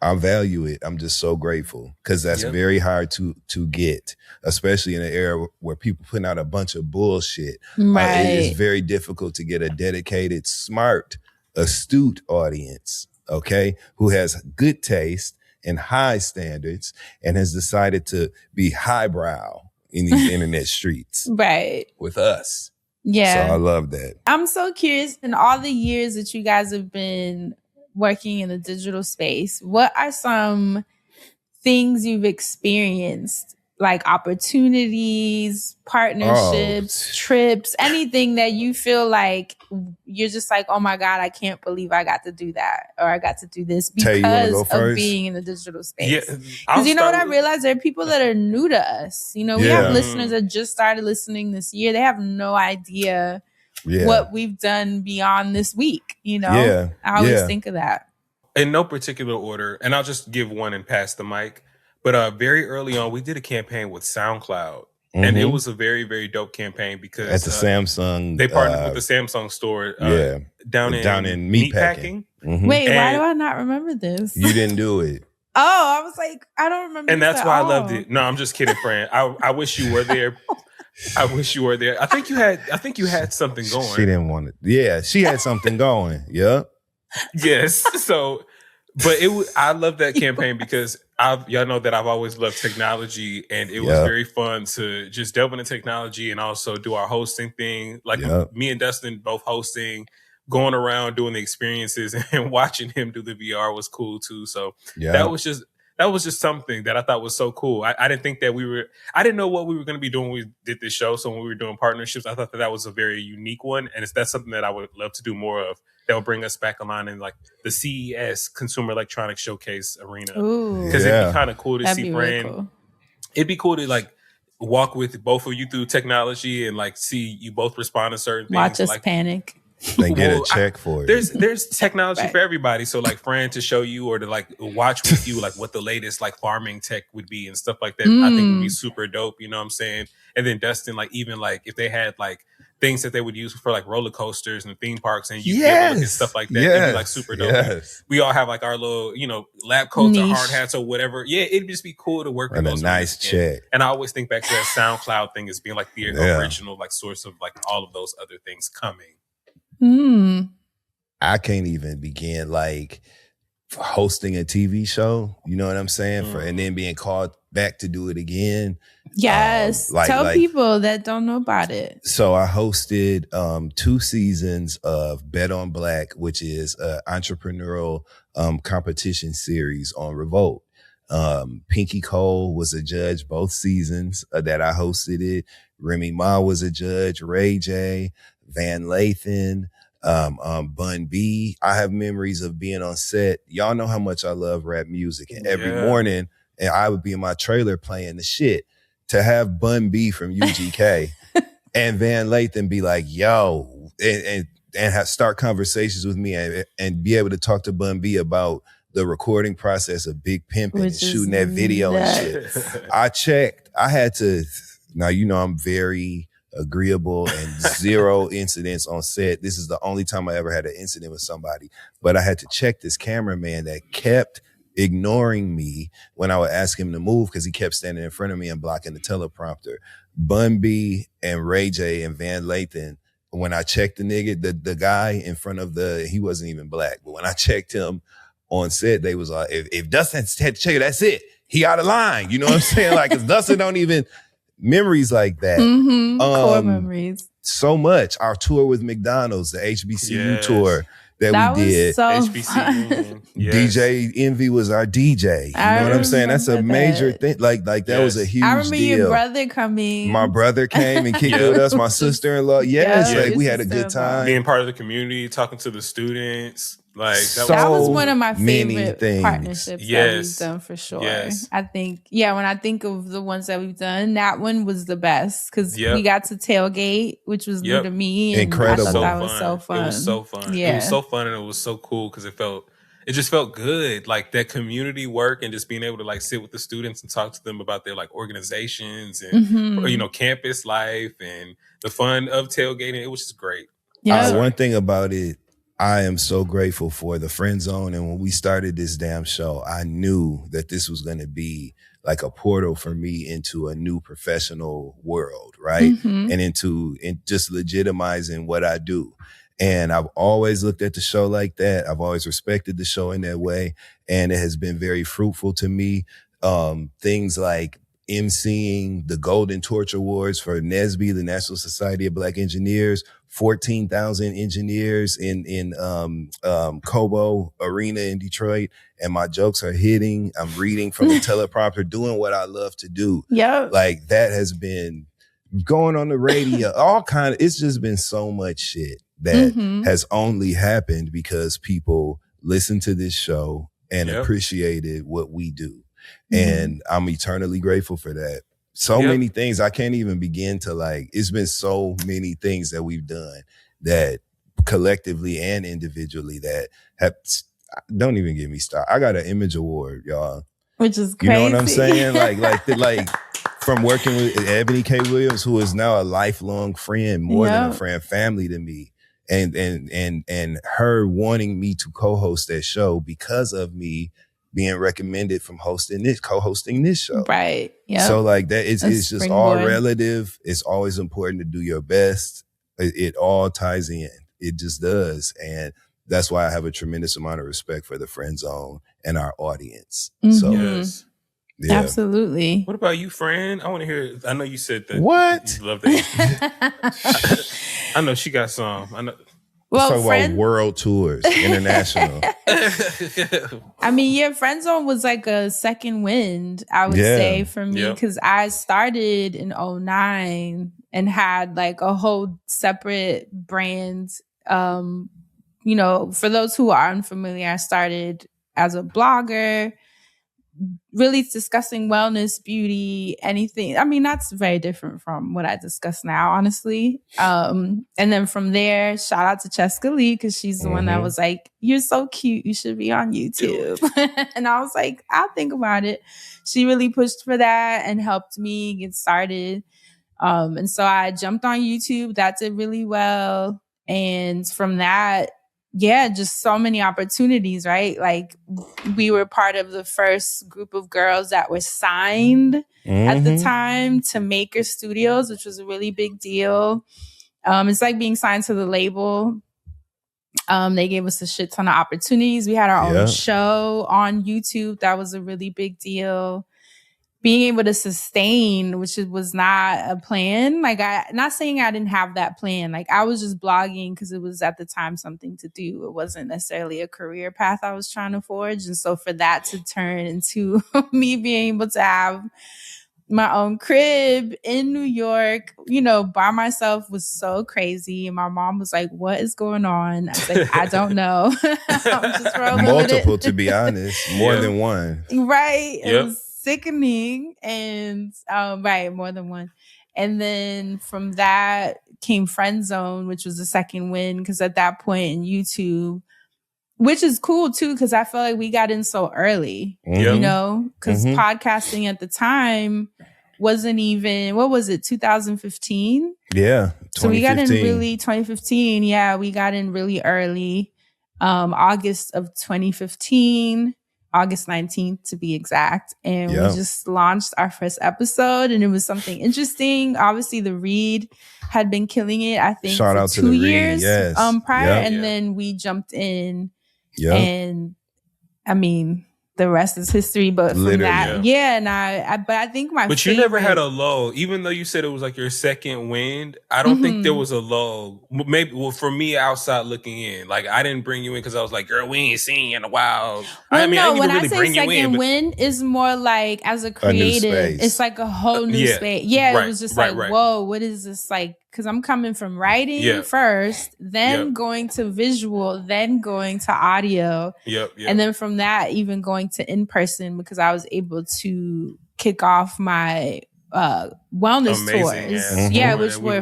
I value it. I'm just so grateful, because that's very hard to get, especially in an era where people putting out a bunch of bullshit. Right. It is very difficult to get a dedicated, smart, astute audience, okay, who has good taste and high standards and has decided to be highbrow in these internet streets. Right. With us. Yeah. So I love that. I'm so curious, in all the years that you guys have been working in the digital space, what are some things you've experienced, like opportunities, partnerships, trips, anything that you feel like you're just like, oh my God, I can't believe I got to do that, or I got to do this because of being in the digital space. Because you know what I realized? There are people that are new to us. You know, we have listeners that just started listening this year. They have no idea what we've done beyond this week. You know, I always think of that. In no particular order, and I'll just give one and pass the mic. But very early on, we did a campaign with SoundCloud. And it was a very, very dope campaign because at the Samsung, they partnered with the Samsung store down in Meatpacking. Wait, why do I not remember this? You didn't do it. Oh, I was like, I don't remember. And that's why I loved it. No, I'm just kidding, friend. I wish you were there. I wish you were there. I think you had something going. She didn't want it. Yeah, she had something going. Yeah. Yes. So, but I love that campaign because y'all know that I've always loved technology, and it was very fun to just delve into technology and also do our hosting thing. Like me and Dustin both hosting, going around doing the experiences, and watching him do the VR was cool too. So that was just something that I thought was so cool. I didn't think that I didn't know what we were going to be doing when we did this show. So when we were doing partnerships, I thought that was a very unique one. And that's something that I would love to do more of. That will bring us back online in like the CES Consumer Electronics Showcase arena. Because it'd be kind of cool to see Fran. Really cool. It'd be cool to like walk with both of you through technology and like see you both respond to certain things. Watch us like, panic. They get a check for it. There's technology for everybody. So like Fran to show you or to like watch with you like what the latest like farming tech would be and stuff like that. I think would be super dope. You know what I'm saying? And then Dustin, like even like if they had like things that they would use for like roller coasters and theme parks and you get and stuff like that. It'd be like super dope. We all have like our little, lab coats or hard hats or whatever. Yeah, it'd just be cool to work with those. And a nice check. And I always think back to that SoundCloud thing as being like the original like source of like all of those other things coming. I can't even begin like hosting a TV show. You know what I'm saying? And then being called back to do it again. Yes. Tell people that don't know about it. So I hosted 2 seasons of Bet on Black, which is an entrepreneurial competition series on Revolt. Pinky Cole was a judge both seasons that I hosted it. Remy Ma was a judge. Ray J, Van Lathan, Bun B. I have memories of being on set. Y'all know how much I love rap music. And every morning, and I would be in my trailer playing the shit. To have Bun B from UGK and Van Lathan be like, yo, and start conversations with me and be able to talk to Bun B about the recording process of Big Pimpin' and shooting that video and shit. I checked. I had to, now you know I'm very agreeable and zero incidents on set. This is the only time I ever had an incident with somebody. But I had to check this cameraman that kept ignoring me when I would ask him to move because he kept standing in front of me and blocking the teleprompter. Bun B and Ray J and Van Lathan, when I checked the nigga, the guy in front of he wasn't even black, but when I checked him on set, they was like, if Dustin had to check it, that's it. He out of line. You know what I'm saying? Like, cause Dustin don't even, memories like that. Core memories. So much. Our tour with McDonald's, the HBCU tour that we did. So HBCU. DJ Envy was our DJ. You know what I'm saying? That's a major thing. Like that was a huge deal. I remember your brother coming. My brother came and kicked it with us. My sister-in-law. Yes, like we had a good time. Being part of the community, talking to the students. Like that was one of my favorite partnerships that we've done for sure. I think, when I think of the ones that we've done, that one was the best because we got to tailgate, which was new to me. And incredible. I thought that was so fun. It was so fun. Yeah. It was so fun and it was so cool because it just felt good. Like that community work and just being able to like sit with the students and talk to them about their like organizations and campus life and the fun of tailgating. It was just great. Yeah. One thing about it, I am so grateful for the Friend Zone. And when we started this damn show, I knew that this was going to be like a portal for me into a new professional world, right? And into just legitimizing what I do. And I've always looked at the show like that. I've always respected the show in that way. And it has been very fruitful to me. Things like emceeing the Golden Torch Awards for NSBE, the National Society of Black Engineers, 14,000 engineers in Cobo Arena in Detroit. And my jokes are hitting. I'm reading from the teleprompter, doing what I love to do. Yep. Like that has been going on the radio, it's just been so much shit that has only happened because people listen to this show and appreciated what we do. And I'm eternally grateful for that. So many things I can't even begin to it's been so many things that we've done that collectively and individually that have, don't even get me started. I got an Image Award, y'all. Which is crazy. You know what I'm saying? Like from working with Ebony K. Williams, who is now a lifelong friend, more than a friend, family to me. And her wanting me to co-host that show because of me being recommended from co-hosting this show. Right. Yeah. So that it's just all relative. It's always important to do your best. It all ties in. It just does. And that's why I have a tremendous amount of respect for the Friend Zone and our audience. So yeah. Absolutely. What about you, Fran? I want to hear. I know you said that. What? You love that. I know she got some. I know. Well, let's talk about world tours, international. I mean, Friend Zone was like a second wind, I would say, for me, because I started in 2009 and had like a whole separate brand. For those who are unfamiliar, I started as a blogger, really discussing wellness, beauty, anything. I mean, that's very different from what I discuss now, honestly. And then from there, shout out to Cheska Lee, because she's the one that was like, you're so cute, you should be on YouTube. And I was like, I'll think about it. She really pushed for that and helped me get started. And so I jumped on YouTube. That did really well. And from that, just so many opportunities, right? Like we were part of the first group of girls that were signed at the time to Maker Studios, which was a really big deal. It's like being signed to the label. They gave us a shit ton of opportunities. We had our own show on YouTube. That was a really big deal. Being able to sustain, which was not a plan. Like not saying I didn't have that plan. Like I was just blogging because it was at the time something to do. It wasn't necessarily a career path I was trying to forge. And so for that to turn into me being able to have my own crib in New York, you know, by myself was so crazy. And my mom was like, what is going on? I was like, I don't know. I'm just rolling Multiple, with it. to be honest, more than one. Right. It Yep. was sickening. And right, more than one. And then from that came Friend Zone, which was the second win. Because at that point in YouTube, which is cool too, because I feel like we got in so early, you know, because podcasting at the time wasn't even, what was it, 2015? Yeah. So we got in really 2015. Yeah, we got in really early. August of 2015, August 19th to be exact. And we just launched our first episode, and it was something interesting. Obviously, the read had been killing it, I think, Shout for out to 2 the years Reed, prior. And then we jumped in. And I mean, the rest is history. But from that, and I think But you never had a lull, even though you said it was like your second wind. I don't think there was a lull. Maybe, well, for me, outside looking in, like I didn't bring you in because I was like, girl, we ain't seen you in a while. Well, I mean, no, I when really I say bring second you in, win, is more like as a creative, it's like a whole new space. Yeah, it was just whoa, what is this like? Because I'm coming from writing first, then going to visual, then going to audio. And then from that, even going to in person, because I was able to kick off my wellness tours. Yeah, which were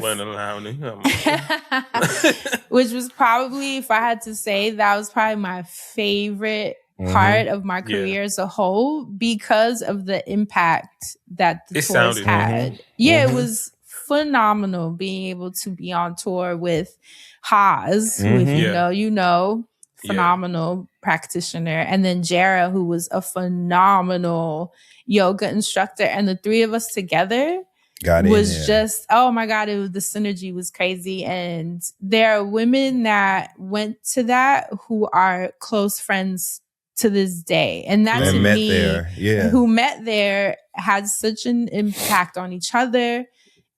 which was probably, if I had to say, that was probably my favorite part of my career as a whole, because of the impact that the tours had. It was phenomenal being able to be on tour with Haas, who, if you know, phenomenal practitioner, and then Jara, who was a phenomenal yoga instructor, and the three of us together was just, oh my God, the synergy was crazy. And there are women that went to that who are close friends to this day, and that to me, who met there, had such an impact on each other,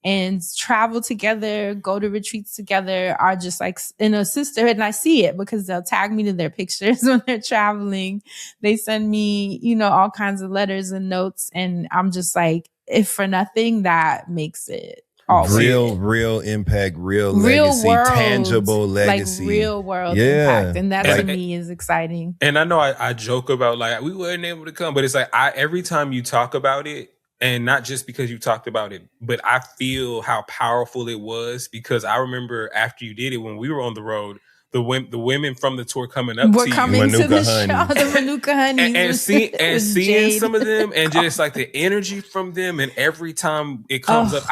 and travel together, go to retreats together, are just like in a sisterhood. And I see it because they'll tag me to their pictures when they're traveling. They send me, you know, all kinds of letters and notes. And I'm just like, if for nothing, that makes it real impact, real legacy, world, tangible legacy, like real world impact. And that to me is exciting. And I know I joke about like, we weren't able to come, but it's like, every time you talk about it, and not just because you talked about it, but I feel how powerful it was, because I remember after you did it, when we were on the road, the women from the tour coming up to the show, the Manuka Honeys, and seeing some of them, and just like the energy from them, and every time it comes up,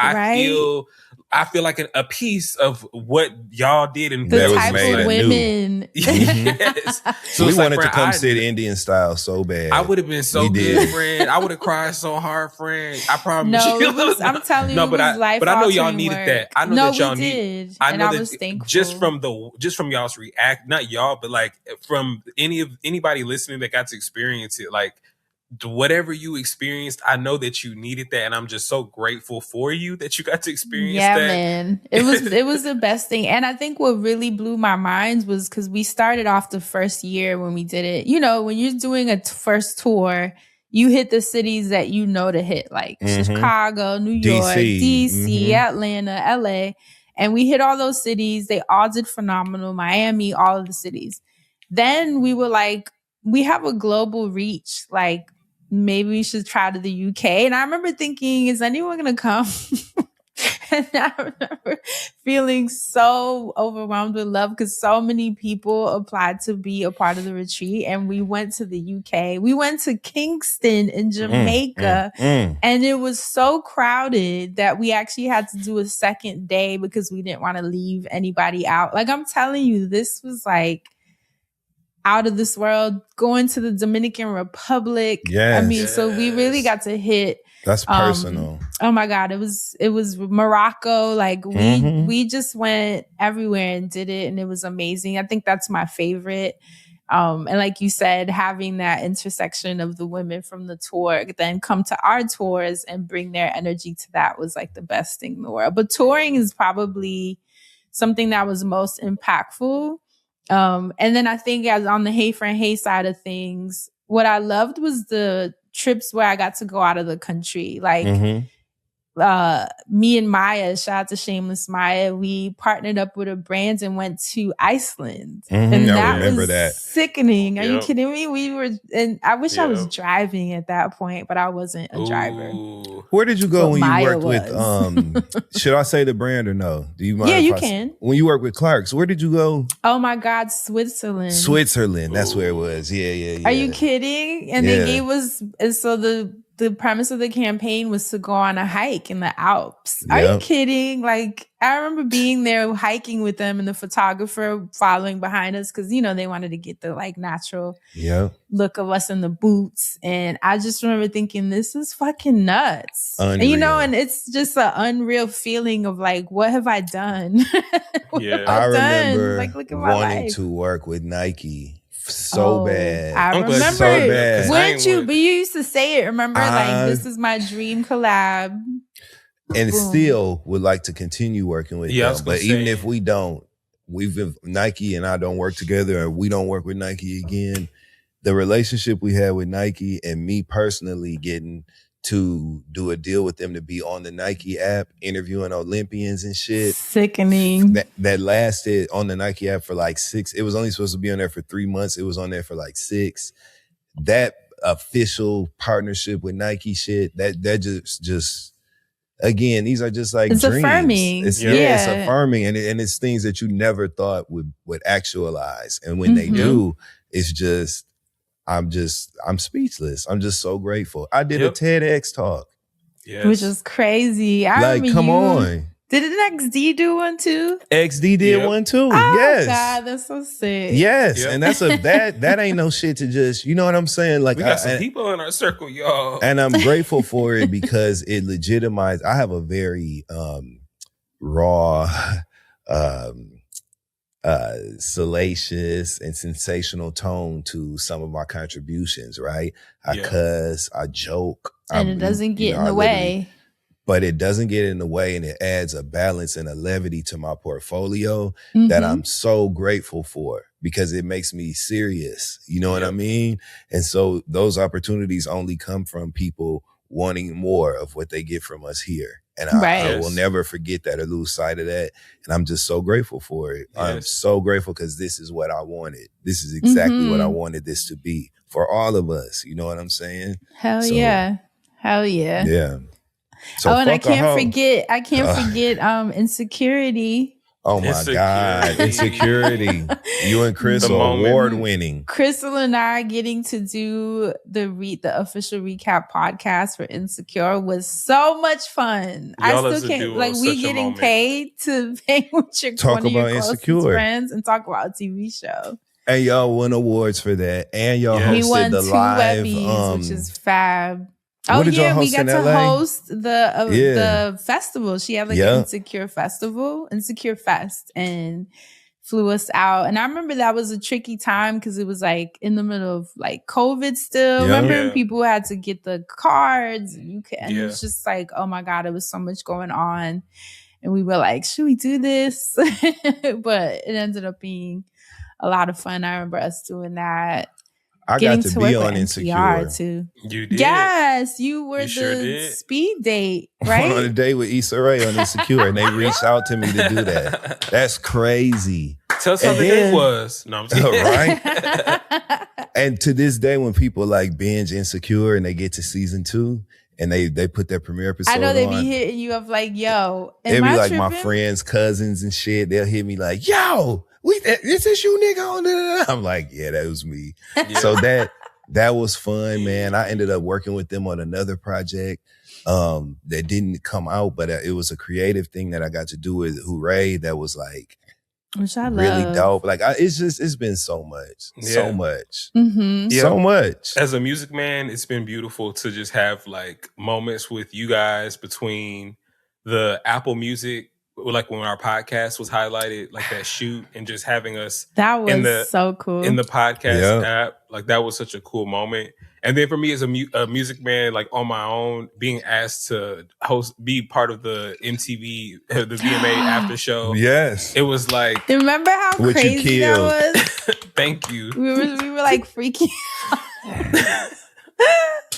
I feel like a piece of what y'all did, and the type of women. Yes. So we wanted to come sit Indian style so bad. I would have been so good, friend. I would have cried so hard, friend. I promise you. I'm telling you, but I know y'all needed that. I know that y'all needed. I know, and I was thankful. Just from y'all's react, not y'all, but like from anybody listening that got to experience it, like, whatever you experienced, I know that you needed that, and I'm just so grateful for you that you got to experience that. Yeah, man. It was the best thing. And I think what really blew my mind was because we started off the first year when we did it. You know, when you're doing a first tour, you hit the cities that you know to hit, like Chicago, New York, DC, Atlanta, LA. And we hit all those cities. They all did phenomenal. Miami, all of the cities. Then we were like, we have a global reach. Like, maybe we should try to the UK. And I remember thinking, is anyone going to come? And I remember feeling so overwhelmed with love because so many people applied to be a part of the retreat. And we went to the UK. We went to Kingston in Jamaica. And it was so crowded that we actually had to do a second day because we didn't want to leave anybody out. Like, I'm telling you, this was like out of this world. Going to the Dominican Republic. I mean, so we really got to hit. That's personal. Oh my God. It was Morocco. Like we just went everywhere and did it. And it was amazing. I think that's my favorite. And like you said, having that intersection of the women from the tour then come to our tours and bring their energy to that was like the best thing in the world. But touring is probably something that was most impactful. And then I think as on the Hey Friend Hey side of things, what I loved was the trips where I got to go out of the country. Like Mm-hmm. me and Maya, shout out to Shameless Maya, we partnered up with a brand and went to Iceland. Mhm, And I that remember was that. sickening. Are you Yep. kidding me? We were, and I wish I was Yep. driving at that point, but I wasn't a driver. Ooh. Where did you go But when you Maya worked with? was. Should I say the brand or no? Do you mind? Yeah, if you I can. When you worked with Clark's, where did you go? Oh my God, Switzerland. Switzerland. That's where it was. Yeah. Are you kidding? And Yeah. they gave us, and so the premise of the campaign was to go on a hike in the Alps. Are you Yep. kidding? Like, I remember being there hiking with them and the photographer following behind us because, you know, they wanted to get the like natural Yep. look of us in the boots. And I just remember thinking, this is fucking nuts. And, you know, Unreal. and it's just an unreal feeling of like, what have I done? What Yeah. have I done? remember Like, look at my wanting life. to work with Nike so bad. I I'm glad you remember. said So that, 'cause I Wouldn't ain't you? with- But you used to say it. Remember, like, this is my dream collab. And Boom. still would like to continue working with Yeah, I them. was gonna But even say. if we don't, we've been Nike and I don't work together, or we don't work with Nike again. The relationship we had with Nike and me personally getting to do a deal with them to be on the Nike app, interviewing Olympians and shit. Sickening. That lasted on the Nike app for like 6. It was only supposed to be on there for 3 months. It was on there for like 6. That official partnership with Nike shit, that just again, these are just like It's dreams. Affirming. It's Yeah. it's affirming, and it's things that you never thought would actualize. And when they Mhm. do, it's just I'm speechless. I'm just so grateful. I did a Yep. TEDx talk. Yes. Which is crazy. I Like, remember come you. on. Did an XD do one too? XD did Yep. one too. Oh Yes. God, that's so sick. Yes. Yep. And that's that ain't no shit to just, you know what I'm saying? Like we got some people in our circle, y'all. and I'm grateful for it because it legitimized. I have a very raw, salacious and sensational tone to some of my contributions, right? I Yeah. cuss, I joke. And it doesn't get in the way. But it doesn't get in the way, and it adds a balance and a levity to my portfolio that Mhm. I'm so grateful for because it makes me serious. You know what I Yep. mean? And so those opportunities only come from people wanting more of what they get from us here. And I Right. will never forget that or lose sight of that. And I'm just so grateful for it. I'm Yes. so grateful because this is what I wanted. This is exactly what I Mhm. wanted this to be for all of us. You know what I'm saying? Hell So- yeah. Hell yeah. Yeah. So Oh, and I fuck a hoe. can't forget Insecurity. Oh my God. Insecurity. You and Chris The are moment. award winning. Crystal and I getting to do the official recap podcast for Insecure was so much fun. Y'all I as still a can't duo like is we such a getting moment. paid to hang with your Talk one of your about closest Insecure. friends and talk about a TV show. And y'all won awards for that. And y'all Yeah. We hosted won the 2 live. Webbies, which is fab. what Oh did y'all yeah, we host got in to LA? host the festival. She had like Yeah. an Insecure festival, Insecure Fest, and flew us out. And I remember that was a tricky time because it was like in the middle of like COVID still. Yeah. Remember Yeah. people had to get the cards and it Yeah. was just like, oh my God, it was so much going on. And we were like, should we do this? But it ended up being a lot of fun. I remember us doing that. I Getting got to to be work on with Insecure. NPR too. You did. Yes, you were You sure the did. speed date, I went on a right? date with Issa Rae on Insecure, and they reached out to me to do that. That's crazy. Tell us how And the then- day was. No, I'm just kidding. Right? And to this day, when people like binge Insecure and they get to season 2 and they put their premiere episode I know they on, be hitting you up like, yo, it'd am be I like my tripping? friends, cousins, and shit. They'll hit me like, "Yo, is this you, nigga?" On the I'm like, "Yeah, that was me." Yeah. So that was fun, man. I ended up working with them on another project that didn't come out, but it was a creative thing that I got to do with Hooray. That was like Which I really love. dope. Like it's been so much, so Yeah. much, Mm-hmm. Yeah. so much. As a music man, it's been beautiful to just have like moments with you guys between the Apple Music, like when our podcast was highlighted, like that shoot, and just having us That was in the- so cool. in the podcast Yeah. app. Like that was such a cool moment. And then for me as a music man, like on my own, being asked to be part of the MTV, the VMA after show, Yes. it was like, Remember how What you crazy that killed. was? thank you. We were like freaking out.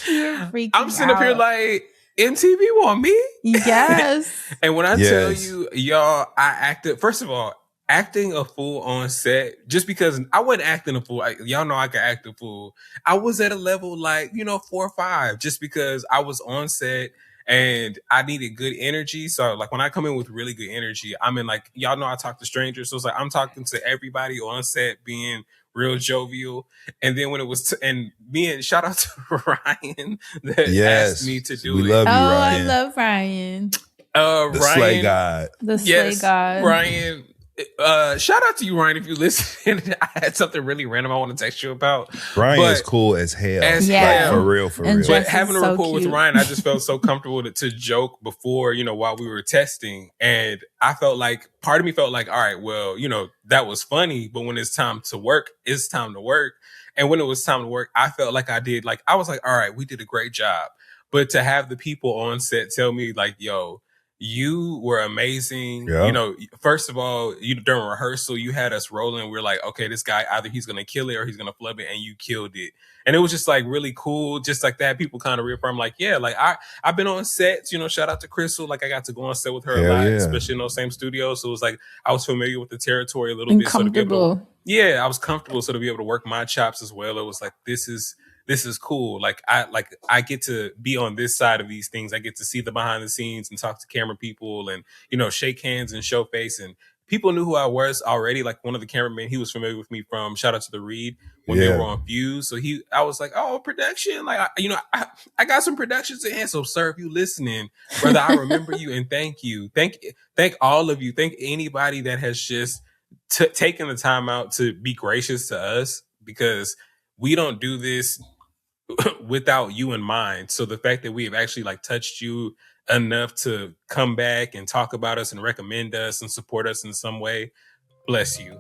We freaking I'm sitting up here out. like, MTV want me? Yes. And when I Yes. tell you, y'all, I acted, first of all, acting a fool on set, just because I wasn't acting a fool. Y'all know I can act a fool. I was at a level like, 4 or 5, just because I was on set and I needed good energy. So like when I come in with really good energy, I'm in like, y'all know I talk to strangers. So it's like, I'm talking to everybody on set, being real jovial. And then when it was, and shout out to Ryan that asked me to do we it. love you, Oh, Ryan. I love Ryan. The Ryan, Slay God. The Slay God. Ryan. Shout out to you, Ryan, if you listen. I had something really random I want to text you about. Ryan But is cool as hell. as Yeah. Like, hell. for real, for And real. But Jess having a is so rapport with cute. Ryan, I just felt so comfortable to joke before, while we were testing. And I felt like, part of me felt like, all right, well, that was funny. But when it's time to work, it's time to work. And when it was time to work, I felt like I was like, all right, we did a great job. But to have the people on set tell me like, yo, you were amazing. Yeah. First of all, during rehearsal, you had us rolling. We're like, okay, this guy, either he's going to kill it or he's going to flub it. And you killed it. And it was just like really cool. Just like that. People kind of reaffirm like, yeah, like I've been on sets, shout out to Crystal. Like I got to go on set with her a lot, especially in those same studios. So it was like, I was familiar with the territory a little bit. So to be able to, I was comfortable. So to be able to work my chops as well, it was like, this is cool. Like I get to be on this side of these things. I get to see the behind the scenes and talk to camera people and, shake hands and show face. And people knew who I was already. Like one of the cameramen, he was familiar with me from shout out to the Reed when they were on Fuse. So I was like, oh, production. Like, I got some productions in hand. So sir, if you listening, brother, I remember you and thank you. Thank all of you. Thank anybody that has just taken the time out to be gracious to us, because we don't do this without you in mind. So the fact that we have actually like touched you enough to come back and talk about us and recommend us and support us in some way, bless you.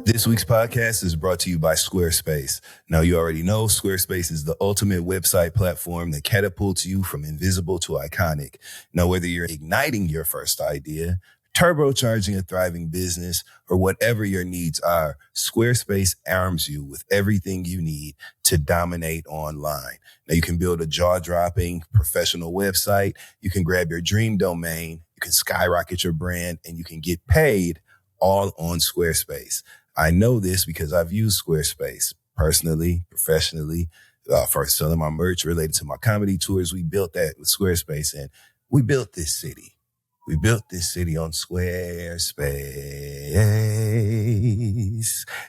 This week's podcast is brought to you by Squarespace. Now, you already know Squarespace is the ultimate website platform that catapults you from invisible to iconic. Now, whether you're igniting your first idea, turbocharging a thriving business, or whatever your needs are, Squarespace arms you with everything you need to dominate online. Now, you can build a jaw-dropping professional website. You can grab your dream domain. You can skyrocket your brand, and you can get paid all on Squarespace. I know this because I've used Squarespace personally, professionally, for selling my merch related to my comedy tours. We built that with Squarespace, and we built this city. We built this city on Squarespace.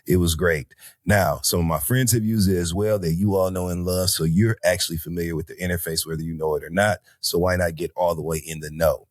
It was great. Now, some of my friends have used it as well that you all know and love. So you're actually familiar with the interface, whether you know it or not. So why not get all the way in the know?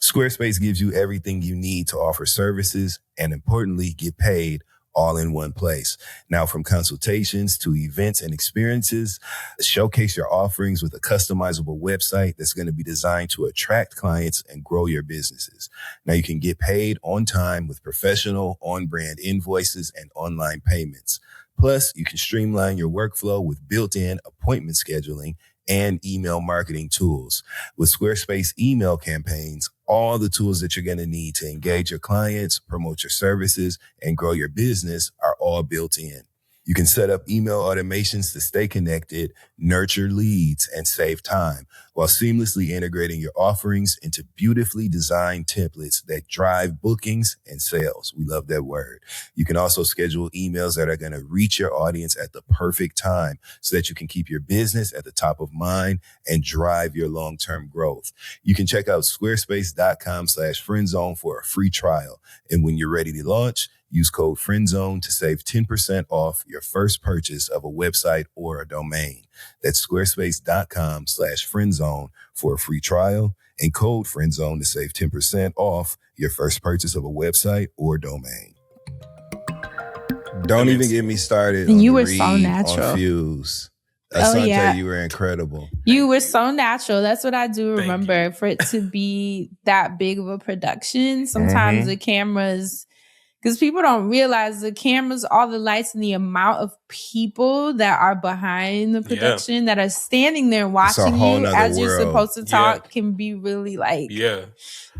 Squarespace gives you everything you need to offer services and, importantly, get paid all in one place. Now, from consultations to events and experiences, showcase your offerings with a customizable website that's going to be designed to attract clients and grow your businesses. Now, you can get paid on time with professional, on-brand invoices and online payments. Plus, you can streamline your workflow with built-in appointment scheduling and email marketing tools. With Squarespace email campaigns, all the tools that you're going to need to engage your clients, promote your services, and grow your business are all built in. You can set up email automations to stay connected, nurture leads, and save time while seamlessly integrating your offerings into beautifully designed templates that drive bookings and sales. We love that word. You can also schedule emails that are going to reach your audience at the perfect time so that you can keep your business at the top of mind and drive your long-term growth. You can check out squarespace.com/friendzone for a free trial. And when you're ready to launch, use code FRIENDZONE to save 10% off your first purchase of a website or a domain. That's squarespace.com/friendzone for a free trial and code FRIENDZONE to save 10% off your first purchase of a website or domain. Don't even get me started on you the were read so natural. on Fuse. Oh, Asante, yeah. you were incredible. You were so natural. That's what I do Thank remember. For it to be that big of a production, sometimes the cameras, because people don't realize the cameras, all the lights, and the amount of people that are behind the production that are standing there watching you as you're supposed to talk can be really like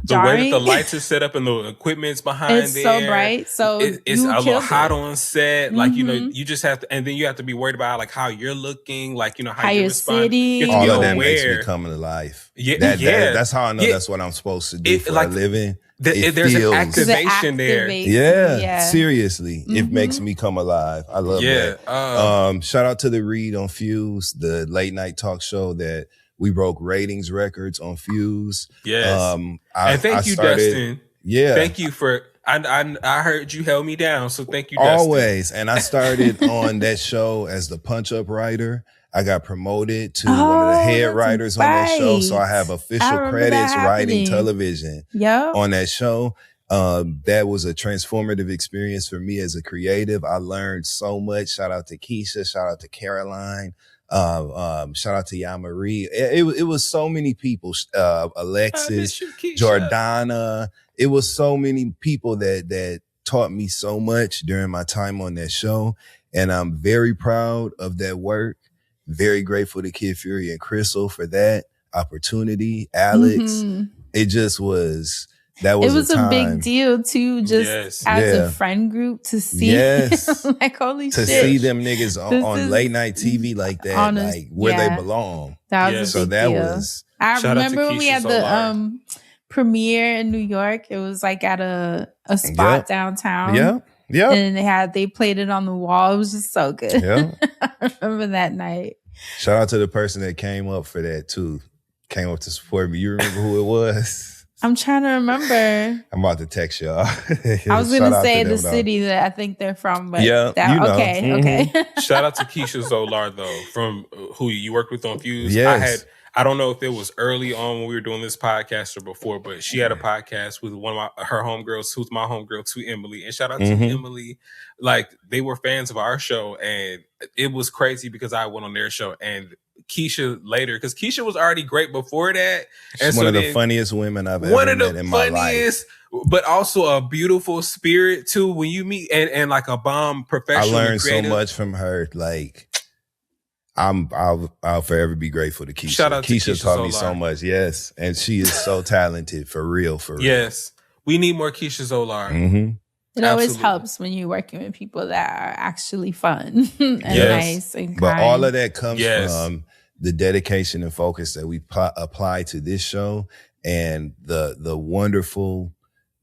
the way that the jarring. lights are set up and the equipment's behind It's there. so bright. So It's you a little killed hot it. on set. Like, you just have to, and then you have to be worried about like how you're looking, like, how you're you respond. sitting. You have to All be of that makes aware. me come to life. Yeah, That's how I know that's what I'm supposed to do for a living. There's an activation there. Yeah, seriously. It makes me come alive. I love that. Shout out to the Read on Fuse, the late night talk show that we broke ratings records on Fuse. Yes. And thank you, Dustin. Yeah. Thank you for, I heard you held me down. So thank you, Dustin. Always. And I started on that show as the punch-up writer. I got promoted to one of the head writers on that show. So I have official credits writing television on that show. That was a transformative experience for me as a creative. I learned so much. Shout out to Keisha. Shout out to Caroline. Shout out to Yamarie. It was so many people. Alexis, Jordana. It was so many people that taught me so much during my time on that show. And I'm very proud of that work. Very grateful to Kid Fury and Crystal for that opportunity. Alex, it just was, that was it was a big deal too, just as a friend group to see. Like, holy shit. To see them niggas on late night TV like that, like where they belong. That was a big deal. I remember when we had the premiere in New York. It was like at a spot downtown. Yeah. And they played it on the wall. It was just so good. Yeah. I remember that night. Shout out to the person that came up for that too. Came up to support me. You remember who it was? I'm trying to remember. I'm about to text y'all. I was going to say the city that I think they're from, but okay. Shout out to Keisha Zolar though, from who you worked with on Fuse. Yes. I don't know if it was early on when we were doing this podcast or before, but she had a podcast with one of her homegirls, who's my homegirl too, Emily. And shout out to Emily. Like, they were fans of our show, and it was crazy because I went on their show, and Keisha later, because Keisha was already great before that. She's one of the funniest women I've ever met in my life. But also a beautiful spirit too. When you meet and like a bomb professional. I learned so much from her. Like, I'll forever be grateful to Keisha. Shout out to Keisha taught me so much. Yes. And she is so talented for real. Yes. We need more Keisha Zolar. It always helps when you're working with people that are actually fun and nice and kind. But all of that comes from the dedication and focus that we apply to this show and the wonderful,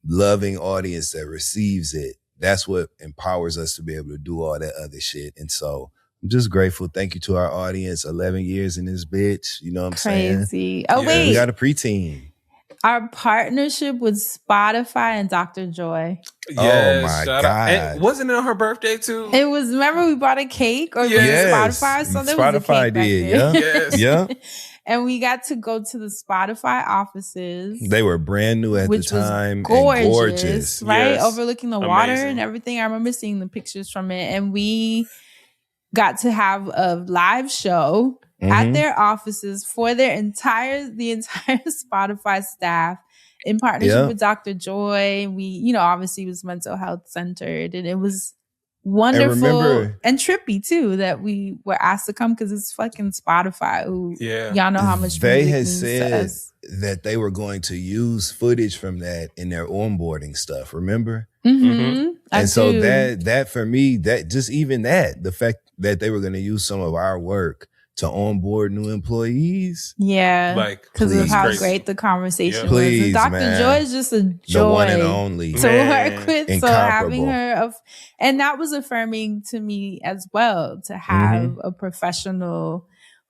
loving audience that receives it. That's what empowers us to be able to do all that other shit. And so I'm just grateful. Thank you to our audience. 11 years in this bitch. You know what I'm saying? Crazy. Oh, wait. We got a preteen. Our partnership with Spotify and Dr. Joy. Yes, oh my God. And wasn't it on her birthday too? It was, remember we bought a cake or Spotify? So there was a cake did, yeah. And we got to go to the Spotify offices. They were brand new at the time. Gorgeous, and gorgeous. Right? Yes. Overlooking the water and everything. I remember seeing the pictures from it. And we got to have a live show at their offices for the entire Spotify staff in partnership with Dr. Joy. We, obviously it was mental health centered, and it was wonderful and trippy too that we were asked to come because it's fucking Spotify. Y'all know how much they had said that they were going to use footage from that in their onboarding stuff. Remember? And so that for me, that just even that, the fact that they were going to use some of our work to onboard new employees. Yeah. Because of how great the conversation was. And Dr. Joy is just a joy. The one and only. To work with. So having her, and that was affirming to me as well, to have a professional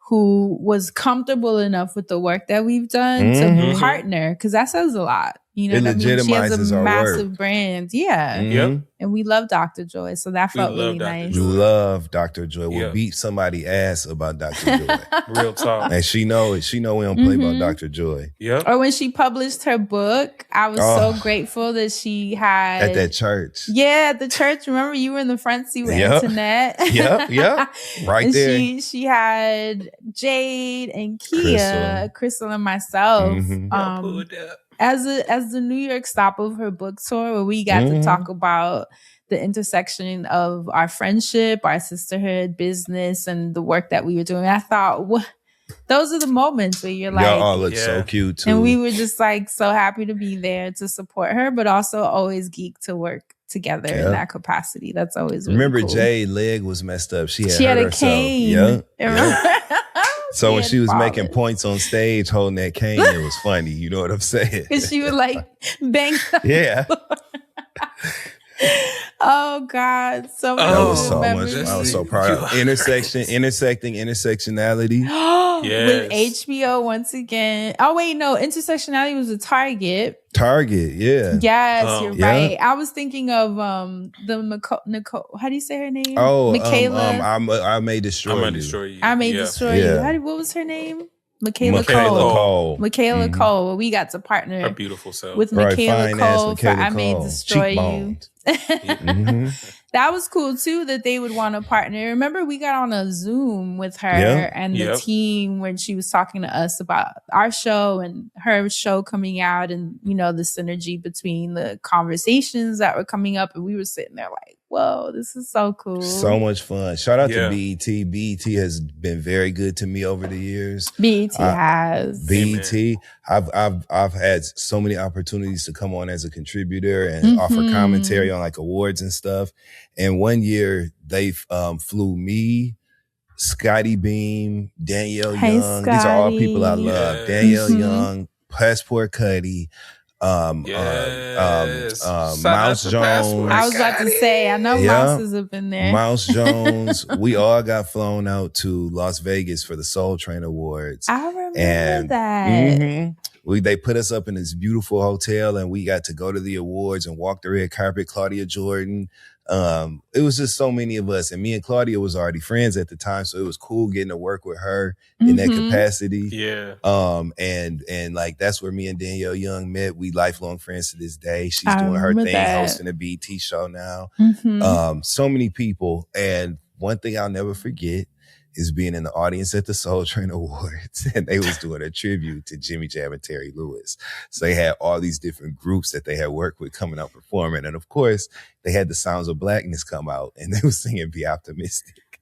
who was comfortable enough with the work that we've done to partner. Because that says a lot. It legitimizes she has a our massive work. brand. Yeah. Yep. And we love Dr. Joy. So that felt really nice. We love Dr. Joy. We'll beat somebody ass about Dr. Joy. Real talk. And she know it. She know we don't play about Dr. Joy. Yep. Or when she published her book, I was so grateful that she had... At that church. Yeah, at the church. Remember, you were in the front seat with Antoinette? Yep. Right and there. She had Jade and Kia, Crystal and myself. As the New York stop of her book tour, where we got to talk about the intersection of our friendship, our sisterhood, business, and the work that we were doing. I thought, those are the moments where you're like, y'all all look so cute too. and we were just like so happy to be there to support her, but also always geek to work together in that capacity. That's always really remember cool. Jay's leg was messed up. She had hurt a herself. cane. So when she was making points on stage holding that cane, it was funny. You know what I'm saying? And she would like bang. Yeah. Oh God. So That was so memories. much. I was so proud of intersectionality. With HBO once again. Oh wait, no, intersectionality was a Target. Yeah. Yes, you're right. I was thinking of the Nicole. How do you say her name? Oh, Michaela. I may destroy you. I may destroy you. What was her name? Michaela Cole. Michaela Cole. We got to partner her beautiful self with Michaela Cole for I May Destroy You. That was cool too that they would want to partner. Remember, we got on a Zoom with her and the team when she was talking to us about our show and her show coming out, and you know, the synergy between the conversations that were coming up, and we were sitting there like, whoa, this is so cool. So much fun. Shout out to BET. BET has been very good to me over the years. BET has. BET. I've had so many opportunities to come on as a contributor and offer commentary on like awards and stuff. And one year they flew me, Scotty Beam, Danielle Young. Scotty. These are all people I love. Danielle Young, Passport Cuddy. Mouse Jones. I was about to say, I know Mouses have been there. Mouse Jones. We all got flown out to Las Vegas for the Soul Train Awards. I remember that. They put us up in this beautiful hotel, and we got to go to the awards and walk the red carpet. Claudia Jordan. It was just so many of us, and me and Claudia was already friends at the time, so it was cool getting to work with her in that capacity. Yeah. And like that's where me and Danielle Young met. We lifelong friends to this day. She's doing her thing, hosting a BT show now. So many people, and one thing I'll never forget is being in the audience at the Soul Train Awards, and they was doing a tribute to Jimmy Jam and Terry Lewis. So they had all these different groups that they had worked with coming out performing. And of course, they had the Sounds of Blackness come out, and they was singing Be Optimistic.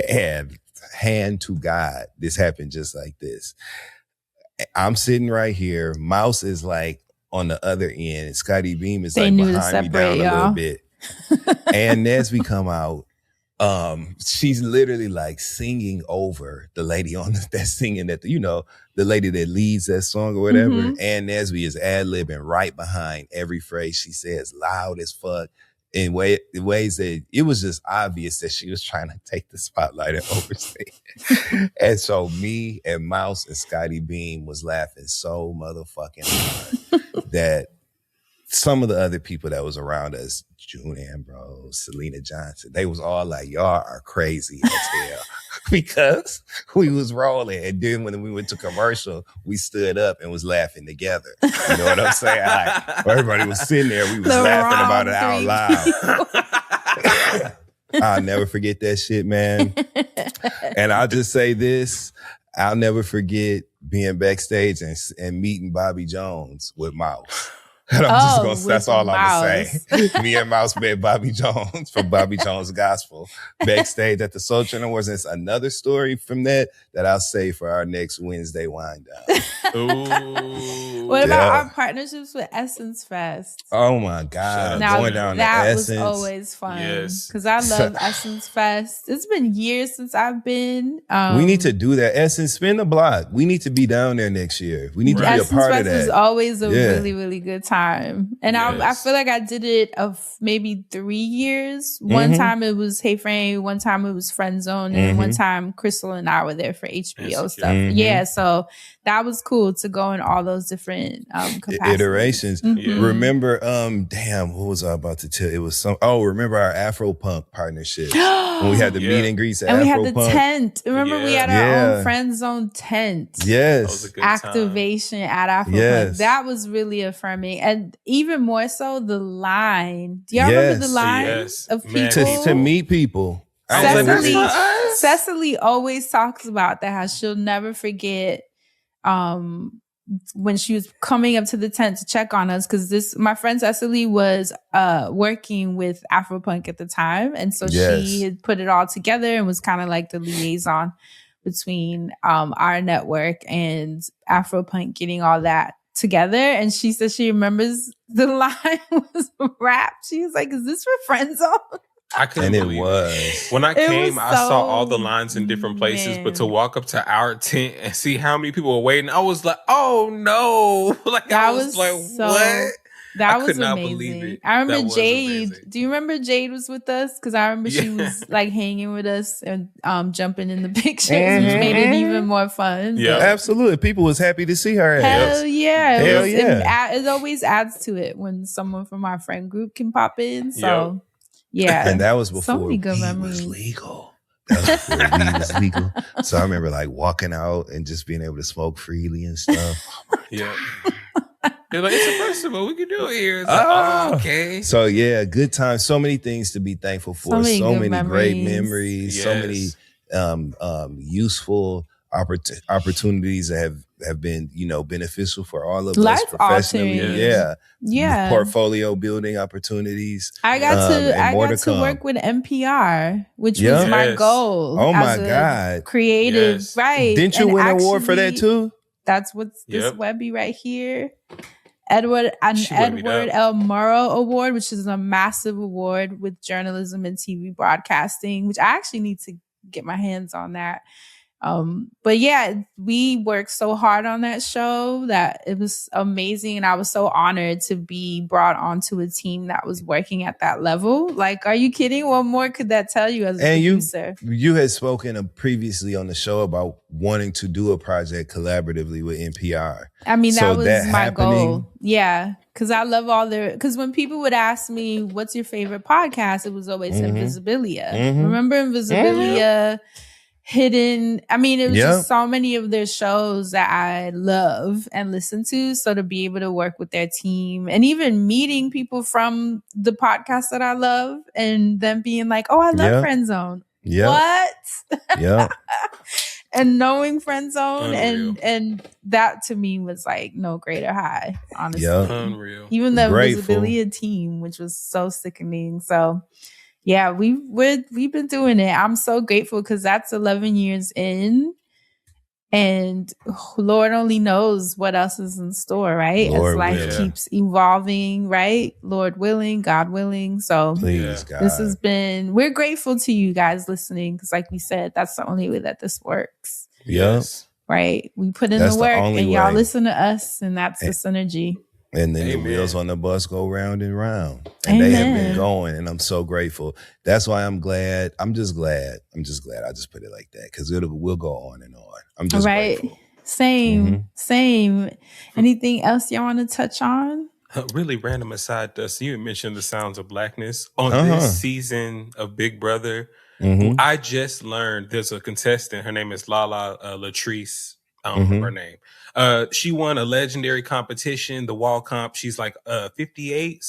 And hand to God, this happened just like this. I'm sitting right here. Mouse is like on the other end, and Scotty Beam is like behind me down a little bit. And Nesby come out. She's literally like singing over the lady on that's singing that, you know, the lady that leads that song or whatever. And Nesby is ad-libbing right behind every phrase she says, loud as fuck, in ways that it was just obvious that she was trying to take the spotlight and overstate. And so me and Mouse and Scotty Beam was laughing so motherfucking hard that some of the other people that was around us, June Ambrose, Selena Johnson, they was all like, y'all are crazy as hell. Because we was rolling. And then when we went to commercial, we stood up and was laughing together. You know what I'm saying? Like, everybody was sitting there. We was laughing about it out loud. I'll never forget that shit, man. And I'll just say this. I'll never forget being backstage and meeting Bobby Jones with Mouse. And that's all I'm going to say. Me and Mouse met Bobby Jones from Bobby Jones Gospel backstage at the Soul Train Awards. And it's another story from that I'll save for our next Wednesday wind down. What about our partnerships with Essence Fest? Oh my God. Now, going down that to Essence. was always fun. Because I love Essence Fest. It's been years since I've been. We need to do that. Essence, spin the block. We need to be down there next year. We need to be a part of that. Essence Fest is always a really, really good time. And I feel like I did it of maybe 3 years. One time it was Hey Frame, one time it was Friend Zone, and one time Crystal and I were there for HBO stuff. Yeah, so that was cool to go in all those different capacities. Iterations. Remember, what was I about to tell? It was remember our Afro Punk partnership when we had the meet and greets at and Afro we had the Punk. tent. Remember we had our own Friend Zone tent. Yes. That was a good activation time. at Afro Punk. That was really affirming. And even more so, the line. Do y'all remember the line of people? To meet people. Cecily always talks about that, how she'll never forget when she was coming up to the tent to check on us, because my friend Cecily was working with Afropunk at the time, and so she had put it all together and was kind of like the liaison between our network and Afropunk getting all that together. And she said she remembers the line was rap. She was like, "Is this for Friend Zone?" I couldn't And it believe was. When I It came, was I saw all the so- lines in different places, but to man. walk up to our tent and see how many people were waiting, I was like, "Oh no!" Like That I was like, so- "What?" That I was could not amazing. believe it. I That remember was Jade. amazing. Do you remember Jade was with us? Because I remember she was like hanging with us and jumping in the pictures, which made it even more fun. Yeah. But Absolutely. People was happy to see her. hell yeah. It Hell was- yeah. It always adds to it when someone from our friend group can pop in. So yeah. And that was So before many good weed memories. was legal. That was before weed was legal. So I remember like walking out and just being able to smoke freely and stuff. Yeah. They're like, "It's a festival. We can do it here." It's like, Ah. "Oh, okay." So yeah, good times. So many things to be thankful for. many So good many great memories. memories. So many useful opportunities that have been, beneficial for all of us Life professionally. altering. Yeah. Yeah. Portfolio building opportunities. I got and more to come. work with NPR, which Yeah. was my Yes. goal. Oh my as a God. creative, Yes. right? Didn't you And win an award for that actually, too? That's what's this Yep. Webby right here. Edward She wouldn't be Edward up. L. Murrow Award, which is a massive award with journalism and TV broadcasting, which I actually need to get my hands on that. But yeah, we worked so hard on that show that it was amazing. And I was so honored to be brought onto a team that was working at that level. Like, are you kidding? What more could that tell you as a And producer? you had spoken previously on the show about wanting to do a project collaboratively with NPR. I mean, So that was that my happening- goal. Yeah. Cause I love cause when people would ask me, what's your favorite podcast? It was always Invisibilia. Mhm. Remember Invisibilia? Hidden. I mean, it was Yeah. just so many of their shows that I love and listen to. So to be able to work with their team and even meeting people from the podcast that I love and them being like, "Oh, I love Yeah. Friend Zone." Yeah. What? Yeah. And knowing Friend Zone Unreal. and that to me was like no greater high, honestly. Yeah. Unreal. Even the Grateful. Invisibilia team, which was so sickening. So yeah, we've been doing it. I'm so grateful because that's 11 years in. And Lord only knows what else is in store, right? Lord As life willing. keeps evolving, right? Lord willing, God willing. So Please, God. this has been, we're grateful to you guys listening because like we said, that's the only way that this works, Yeah. Yes. right? We put in That's the the work only and y'all way. listen to us and that's the synergy. And then Amen. the wheels on the bus go round and round. And they have been Amen. going. And I'm so grateful. That's why I'm glad. I'm just glad. I just put it like that. Because we'll go on and on. I'm just Right. grateful. Same. Anything else y'all want to touch on? Really random aside, Dusty, you had mentioned the Sounds of Blackness. On Uh-huh. this season of Big Brother, Mhm. I just learned there's a contestant. Her name is Lala Latrice. I don't remember her name. She won a legendary competition, the wall comp. She's like 58,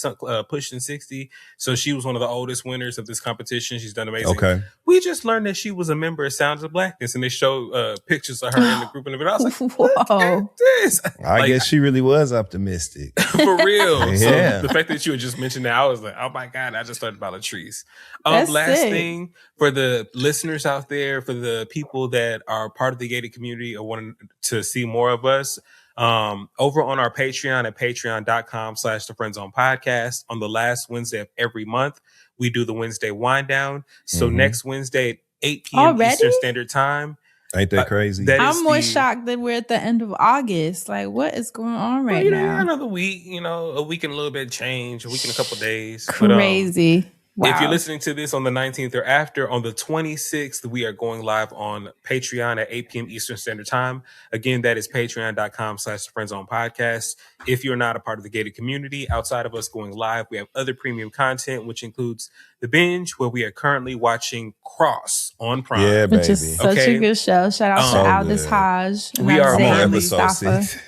pushing 60. So she was one of the oldest winners of this competition. She's done amazing. Okay. We just learned that she was a member of Sounds of Blackness, and they showed pictures of her in the group. And I was like, look Whoa. at this. I Like, guess she really was optimistic. for real. Yeah. So the fact that you had just mentioned that, I was like, oh my God, I just learned about Latrice. That's Last sick. thing for the listeners out there, for the people that are part of the gated community or wanting to see more of us, over on our Patreon at patreon.com/the Friendzone Podcast, on the last Wednesday of every month, we do the Wednesday wind down. So next Wednesday at 8 p.m. Already? Eastern Standard Time. Ain't that crazy? that is I'm more the- shocked that we're at the end of August. Like, what is going on Well, right you know, now? another week, a week and a little bit of change, a week and a couple of days. But, Crazy. Wow. if you're listening to this on the 19th or after, on the 26th, we are going live on Patreon at 8 p.m. Eastern Standard Time. Again, that is patreon.com/the Friendzone Podcast. If you're not a part of the gated community, outside of us going live, we have other premium content, which includes The Binge, where we are currently watching Cross on Prime. Yeah, Which baby. is such Okay. a good show. Shout out So to Aldous good. Hodge. and We are I'm on Isaiah episode Mustafa. 6.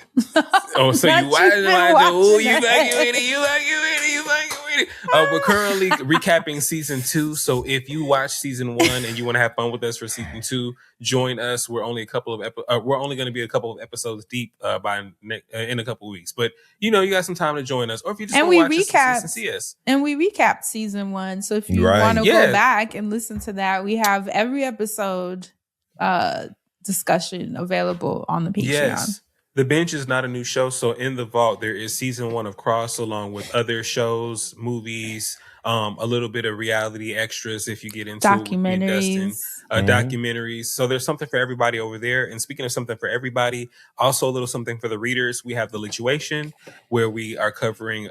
Oh, so Not you you watch been it? Ooh, watching you that. like it. We're currently recapping season 2. So if you watch season 1 and you want to have fun with us for season 2, join us. We're only we're only going to be a couple of episodes deep in a couple of weeks. But you got some time to join us, or if you just And want to we watch us recap. and see us. And we recapped season 1. So if you Right. want to Yeah. go back and listen to that, we have every episode discussion available on the Patreon. Yes. The Bench is not a new show. So in the vault, there is season 1 of Cross along with other shows, movies, a little bit of reality extras if you get into documentaries. Documentaries. So there's something for everybody over there. And speaking of something for everybody, also a little something for the readers. We have The Lituation, where we are covering,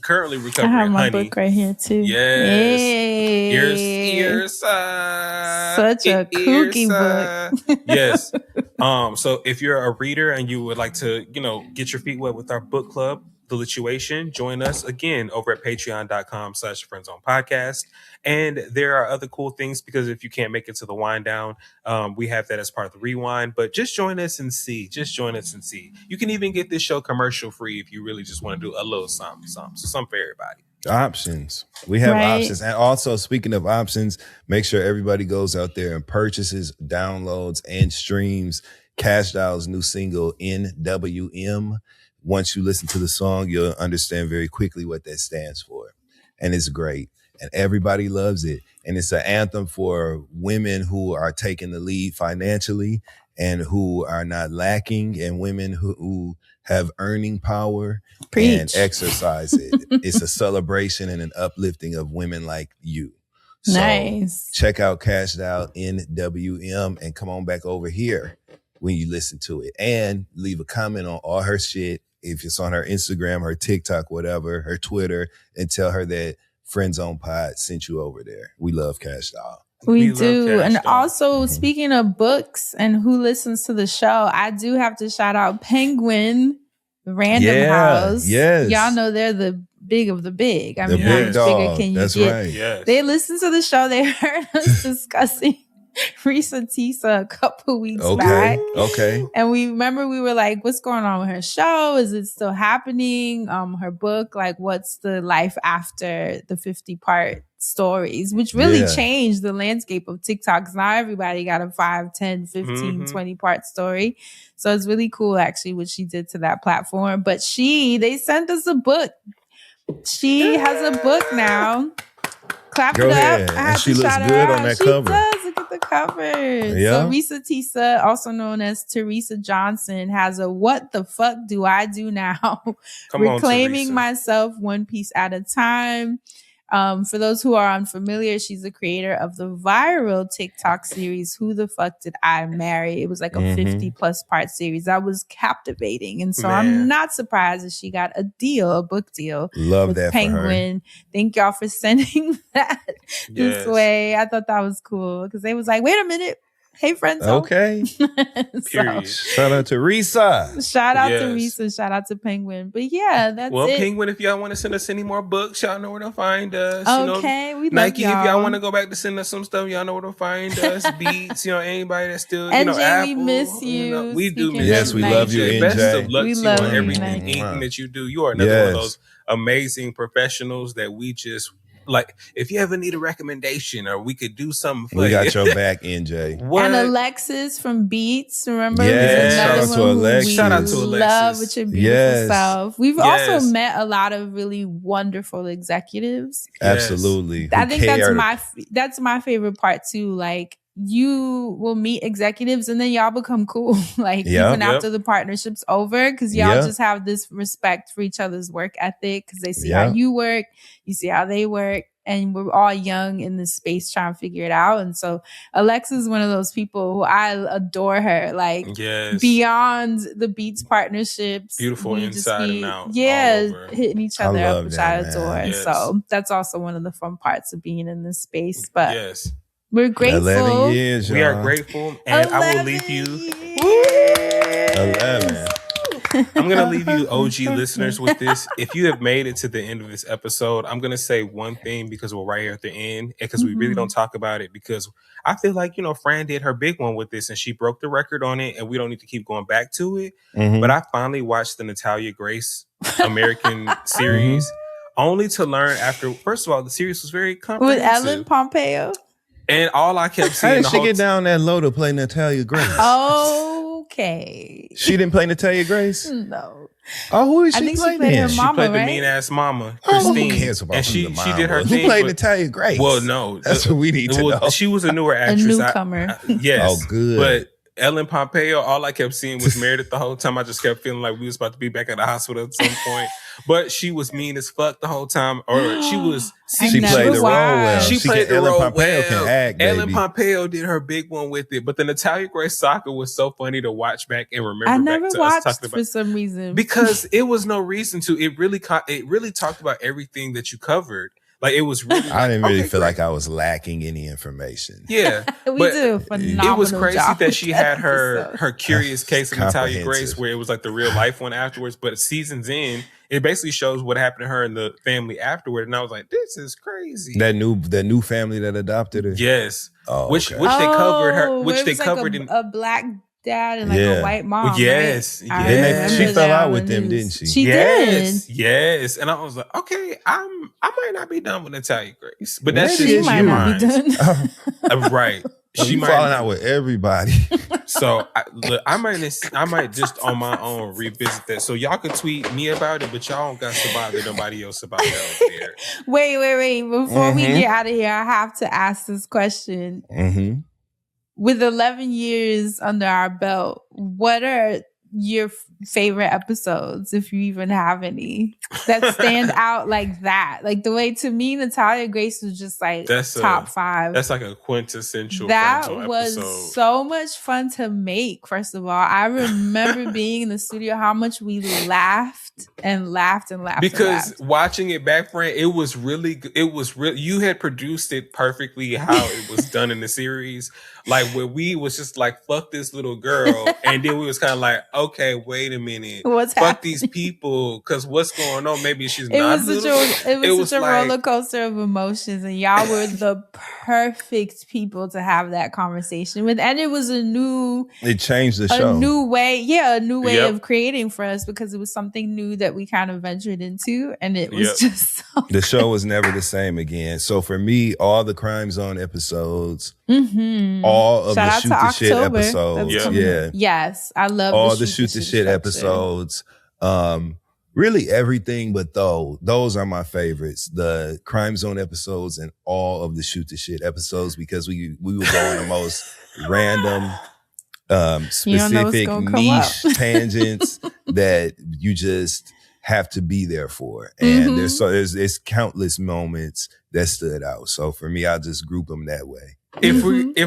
currently we're covering I have my Honey. book right here too. Yes. Hey. Here's Such a kooky book. Yes. So if you're a reader and you would like to, get your feet wet with our book club, The Lituation, join us again over at patreon.com/friendzonepodcast. And there are other cool things, because if you can't make it to the wind down, we have that as part of the rewind. But just join us and see. You can even get this show commercial free if you really just want to do a little something. So something for everybody. Options. We have options. And also, speaking of options, make sure everybody goes out there and purchases, downloads, and streams Cash Doll's new single, NWM. Once you listen to the song, you'll understand very quickly what that stands for. And it's great. And everybody loves it. And it's an anthem for women who are taking the lead financially and who are not lacking, and women who have earning power and exercise it. It's a celebration and an uplifting of women like you. So nice. Check out Cash Doll NWM and come on back over here when you listen to it, and leave a comment on all her shit. If it's on her Instagram, her TikTok, whatever, her Twitter, and tell her that Friendzone Pod sent you over there. We love Cash Doll. We do. And also, speaking of books and who listens to the show, I do have to shout out Penguin Random House. Yes. Y'all know they're the big of the big. I mean, how big much dog. bigger can you That's get? right. Yes. They listen to the show. They heard us discussing Risa Tisa a couple weeks back. Okay. And we were like, what's going on with her show? Is it still happening? Her book, like, what's the life after the 50-part stories, which really changed the landscape of TikTok. Because now everybody got a 5, 10, 15, 20-part story. So it's really cool, actually, what she did to that platform. But they sent us a book. She has a book now. Clap it up. And she looks good on that cover. She does. Look at the cover. Yeah. So Risa Tisa, also known as Teresa Johnson, has a "What the fuck do I do now?" Reclaiming myself one piece at a time. For those who are unfamiliar, she's the creator of the viral TikTok series, Who the Fuck Did I Marry? It was like a 50+ part series. That was captivating. And so I'm not surprised that she got a book deal. Love with that Penguin. For her. Thank y'all for sending that this way. I thought that was cool because they was like, wait a minute. Hey, friends. Okay. Period. Shout out to Risa. Shout out to Risa. Shout out to Penguin. But yeah, that's it. Penguin, if y'all want to send us any more books, y'all know where to find us. Okay, we love Nike, y'all. if y'all want to go back to send us some stuff, y'all know where to find us. Beats, anybody that's still, NJ, Apple. we miss you. We do miss you. Yes, we love you, Best NJ. of luck We to you love on you, everything Nike. that you do. You are another one of those amazing professionals that we just... Like, if you ever need a recommendation or we could do something for we you. got your back, NJ. And Alexis from Beats, remember? Yes, shout out to Alexis. Shout out to Alexis. Love with your beautiful self. We've also met a lot of really wonderful executives. Absolutely. I think that's my favorite part too. Like, you will meet executives and then y'all become cool. Like, even after the partnership's over, because y'all just have this respect for each other's work ethic, because they see how you work, you see how they work, and we're all young in this space trying to figure it out. And so Alexa is one of those people who I adore her, like beyond the Beats partnerships. Beautiful inside and out. Hitting each other up, which I adore. Yes. So that's also one of the fun parts of being in this space. But we're grateful. 11 years, y'all. We are grateful. And I will leave you. 11. I'm going to leave you OG listeners with this. If you have made it to the end of this episode, I'm going to say one thing because we're right here at the end and because we really don't talk about it, because I feel like, Fran did her big one with this and she broke the record on it and we don't need to keep going back to it. But I finally watched the Natalia Grace American series only to learn after, first of all, the series was very comprehensive. With Ellen Pompeo? And all I kept seeing... How did she get down that low to play Natalia Grace? Okay. She didn't play Natalia Grace? No. Oh, who is she I think playing she played her She mama, played the right? mean-ass mama, Who Christine. cares about and who she the mom did her was? thing. Who played Natalia Grace? Well, no. That's what we need to know. She was a newer actress. A newcomer. Yes. Oh, good. But Ellen Pompeo, all I kept seeing was Meredith the whole time. I just kept feeling like we was about to be back at the hospital at some point. But she was mean as fuck the whole time. Or she was... She played the role well. She played the Ellen role Pompeo well. can act, baby. Ellen Pompeo did her big one with it. But the Natalia Grace saga was so funny to watch back and remember I back never to us watched talking about. for some reason. Because it was no reason to. It really talked about everything that you covered. Like it was really. I didn't really feel great. like I was lacking any information. Yeah, we but do a phenomenal it was crazy job that with she that had her episode. Curious Case of Natalia Grace, Comprehensive. where it was like the real life one afterwards. But seasons in, it basically shows what happened to her and the family afterward. And I was like, this is crazy. That new family that adopted her. Yes, Oh, which okay. they covered her, where which it they was like covered in. a black dad and like Yeah. a white mom. Yes, right? I yes. remember She fell that out on with the them, news. didn't she? Yes, did. yes, and I was like, okay, I might not be done with Natalia Grace, but that's Maybe just She it's might you. not be done. Right. She She might falling out with everybody. So I might just on my own revisit that. So y'all could tweet me about it, but y'all don't got to bother nobody else about that over there. Wait. Before we Mhm. get out of here, I have to ask this question. Mm-hmm. With 11 years under our belt, what are your favorite episodes, if you even have any, that stand out like that? Like the way, to me, Natalia Grace was just like top 5. That's like a quintessential. That Friendzone was episode. so much fun to make. First of all, I remember being in the studio, how much we laughed and laughed and laughed. Because watching it back, friend, it was really good. It was real. You had produced it perfectly how it was done in the series. Like where we was just like, fuck this little girl. And then we was kind of like, okay, wait a minute. What's fuck happening? these people. Cause what's going on? Maybe she's It not was little. such a like- roller coaster of emotions, and y'all were the perfect people to have that conversation with. And it was It changed the show. a new way Yep. of creating for us, because it was something new that we kind of ventured into, and it was Yep. just so The show was never the same again. So for me, all the Crime Zone episodes, Mhm. all of Shout the out Shoot to the Shit October. episodes, That's Yeah. coming. Yes, I love all the Shoot the Shit structure. episodes, really everything but those are my favorites. The Crime Zone episodes and all of the Shoot the Shit episodes, because we would go on the most random, You don't know what's specific gonna come niche up. tangents that you just have to be there for. And Mhm. there's countless moments that stood out. So for me, I just group them that way. If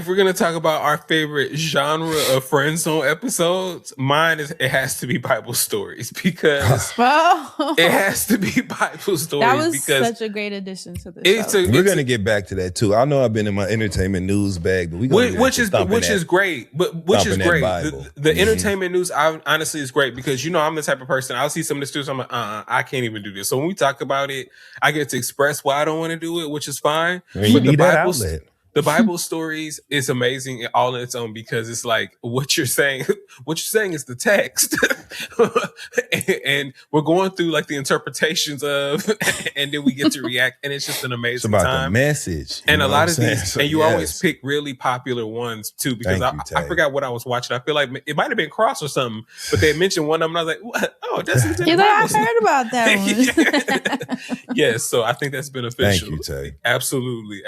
we're gonna talk about our favorite genre of friend zone episodes, mine is it has to be Bible stories, because Well, it has to be Bible stories. that was because such a great addition to the it's show. We're gonna get back to that too. I know I've been in my entertainment news bag, but which is great, but which is thumping that great. Bible. The Mhm. entertainment news, honestly, is great, because I'm the type of person, I'll see some of the students, I'm like, I can't even do this. So when we talk about it, I get to express why I don't want to do it, which is fine. You But need that outlet. The Bible stories is amazing all on its own, because it's like what you're saying is the text. And we're going through like the interpretations of, and then we get to react, and it's just an It's amazing about time. the message. And a lot of saying? these, So, and you yes. always pick really popular ones too, because Thank you, I Tay. forgot what I was watching. I feel like it might have been Cross or something, but they mentioned one of them, and I was like, what? Oh, that's in the You're like, I Bible. heard about that one. Yes, so I think that's beneficial. Thank you, Tay. Absolutely.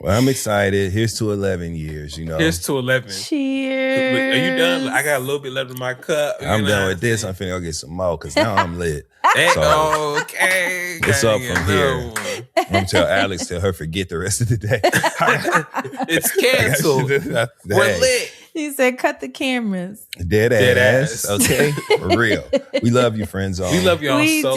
Well, I'm excited. Here's to 11 years, Here's to 11. Cheers. Are you done? I got a little bit left in my cup. I'm done with this. I'm finna go get some more because now I'm lit. Hey, So, okay. What's up Gotta from get here? another one. I'm gonna tell Alex, tell her forget the rest of the day. It's canceled. We're Hey, lit. He said, cut the cameras. Dead Dead ass. ass. Okay, for real. We love you, friends. We love y'all We so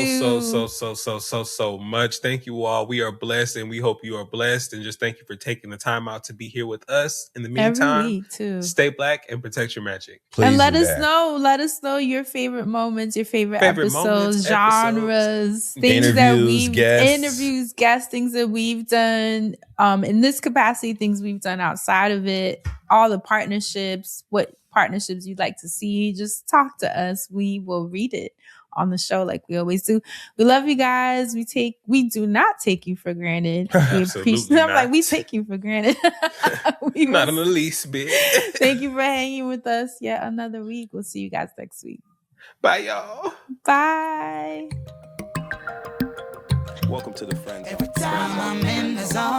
much. Thank you all. We are blessed, and we hope you are blessed. And just thank you for taking the time out to be here with us. In the meantime, Every week too. stay black and protect your magic. Please And let do us that. know. Let us know your favorite moments, your favorite Favorite episodes, moments, genres, things that Interviews, guests. guests, things that we've done in this capacity, things we've done outside of it, all the partnerships, what partnerships you'd like to see. Just talk to us. We will read it on the show like we always do. We love you guys. We do not take you for granted. We Absolutely I'm like, not. we take you for granted. We Not will in the least bit. Thank you for hanging with us yet another week. We'll see you guys next week. Bye, y'all. Bye. Welcome to the Friend Zone. Every time I'm in the zone.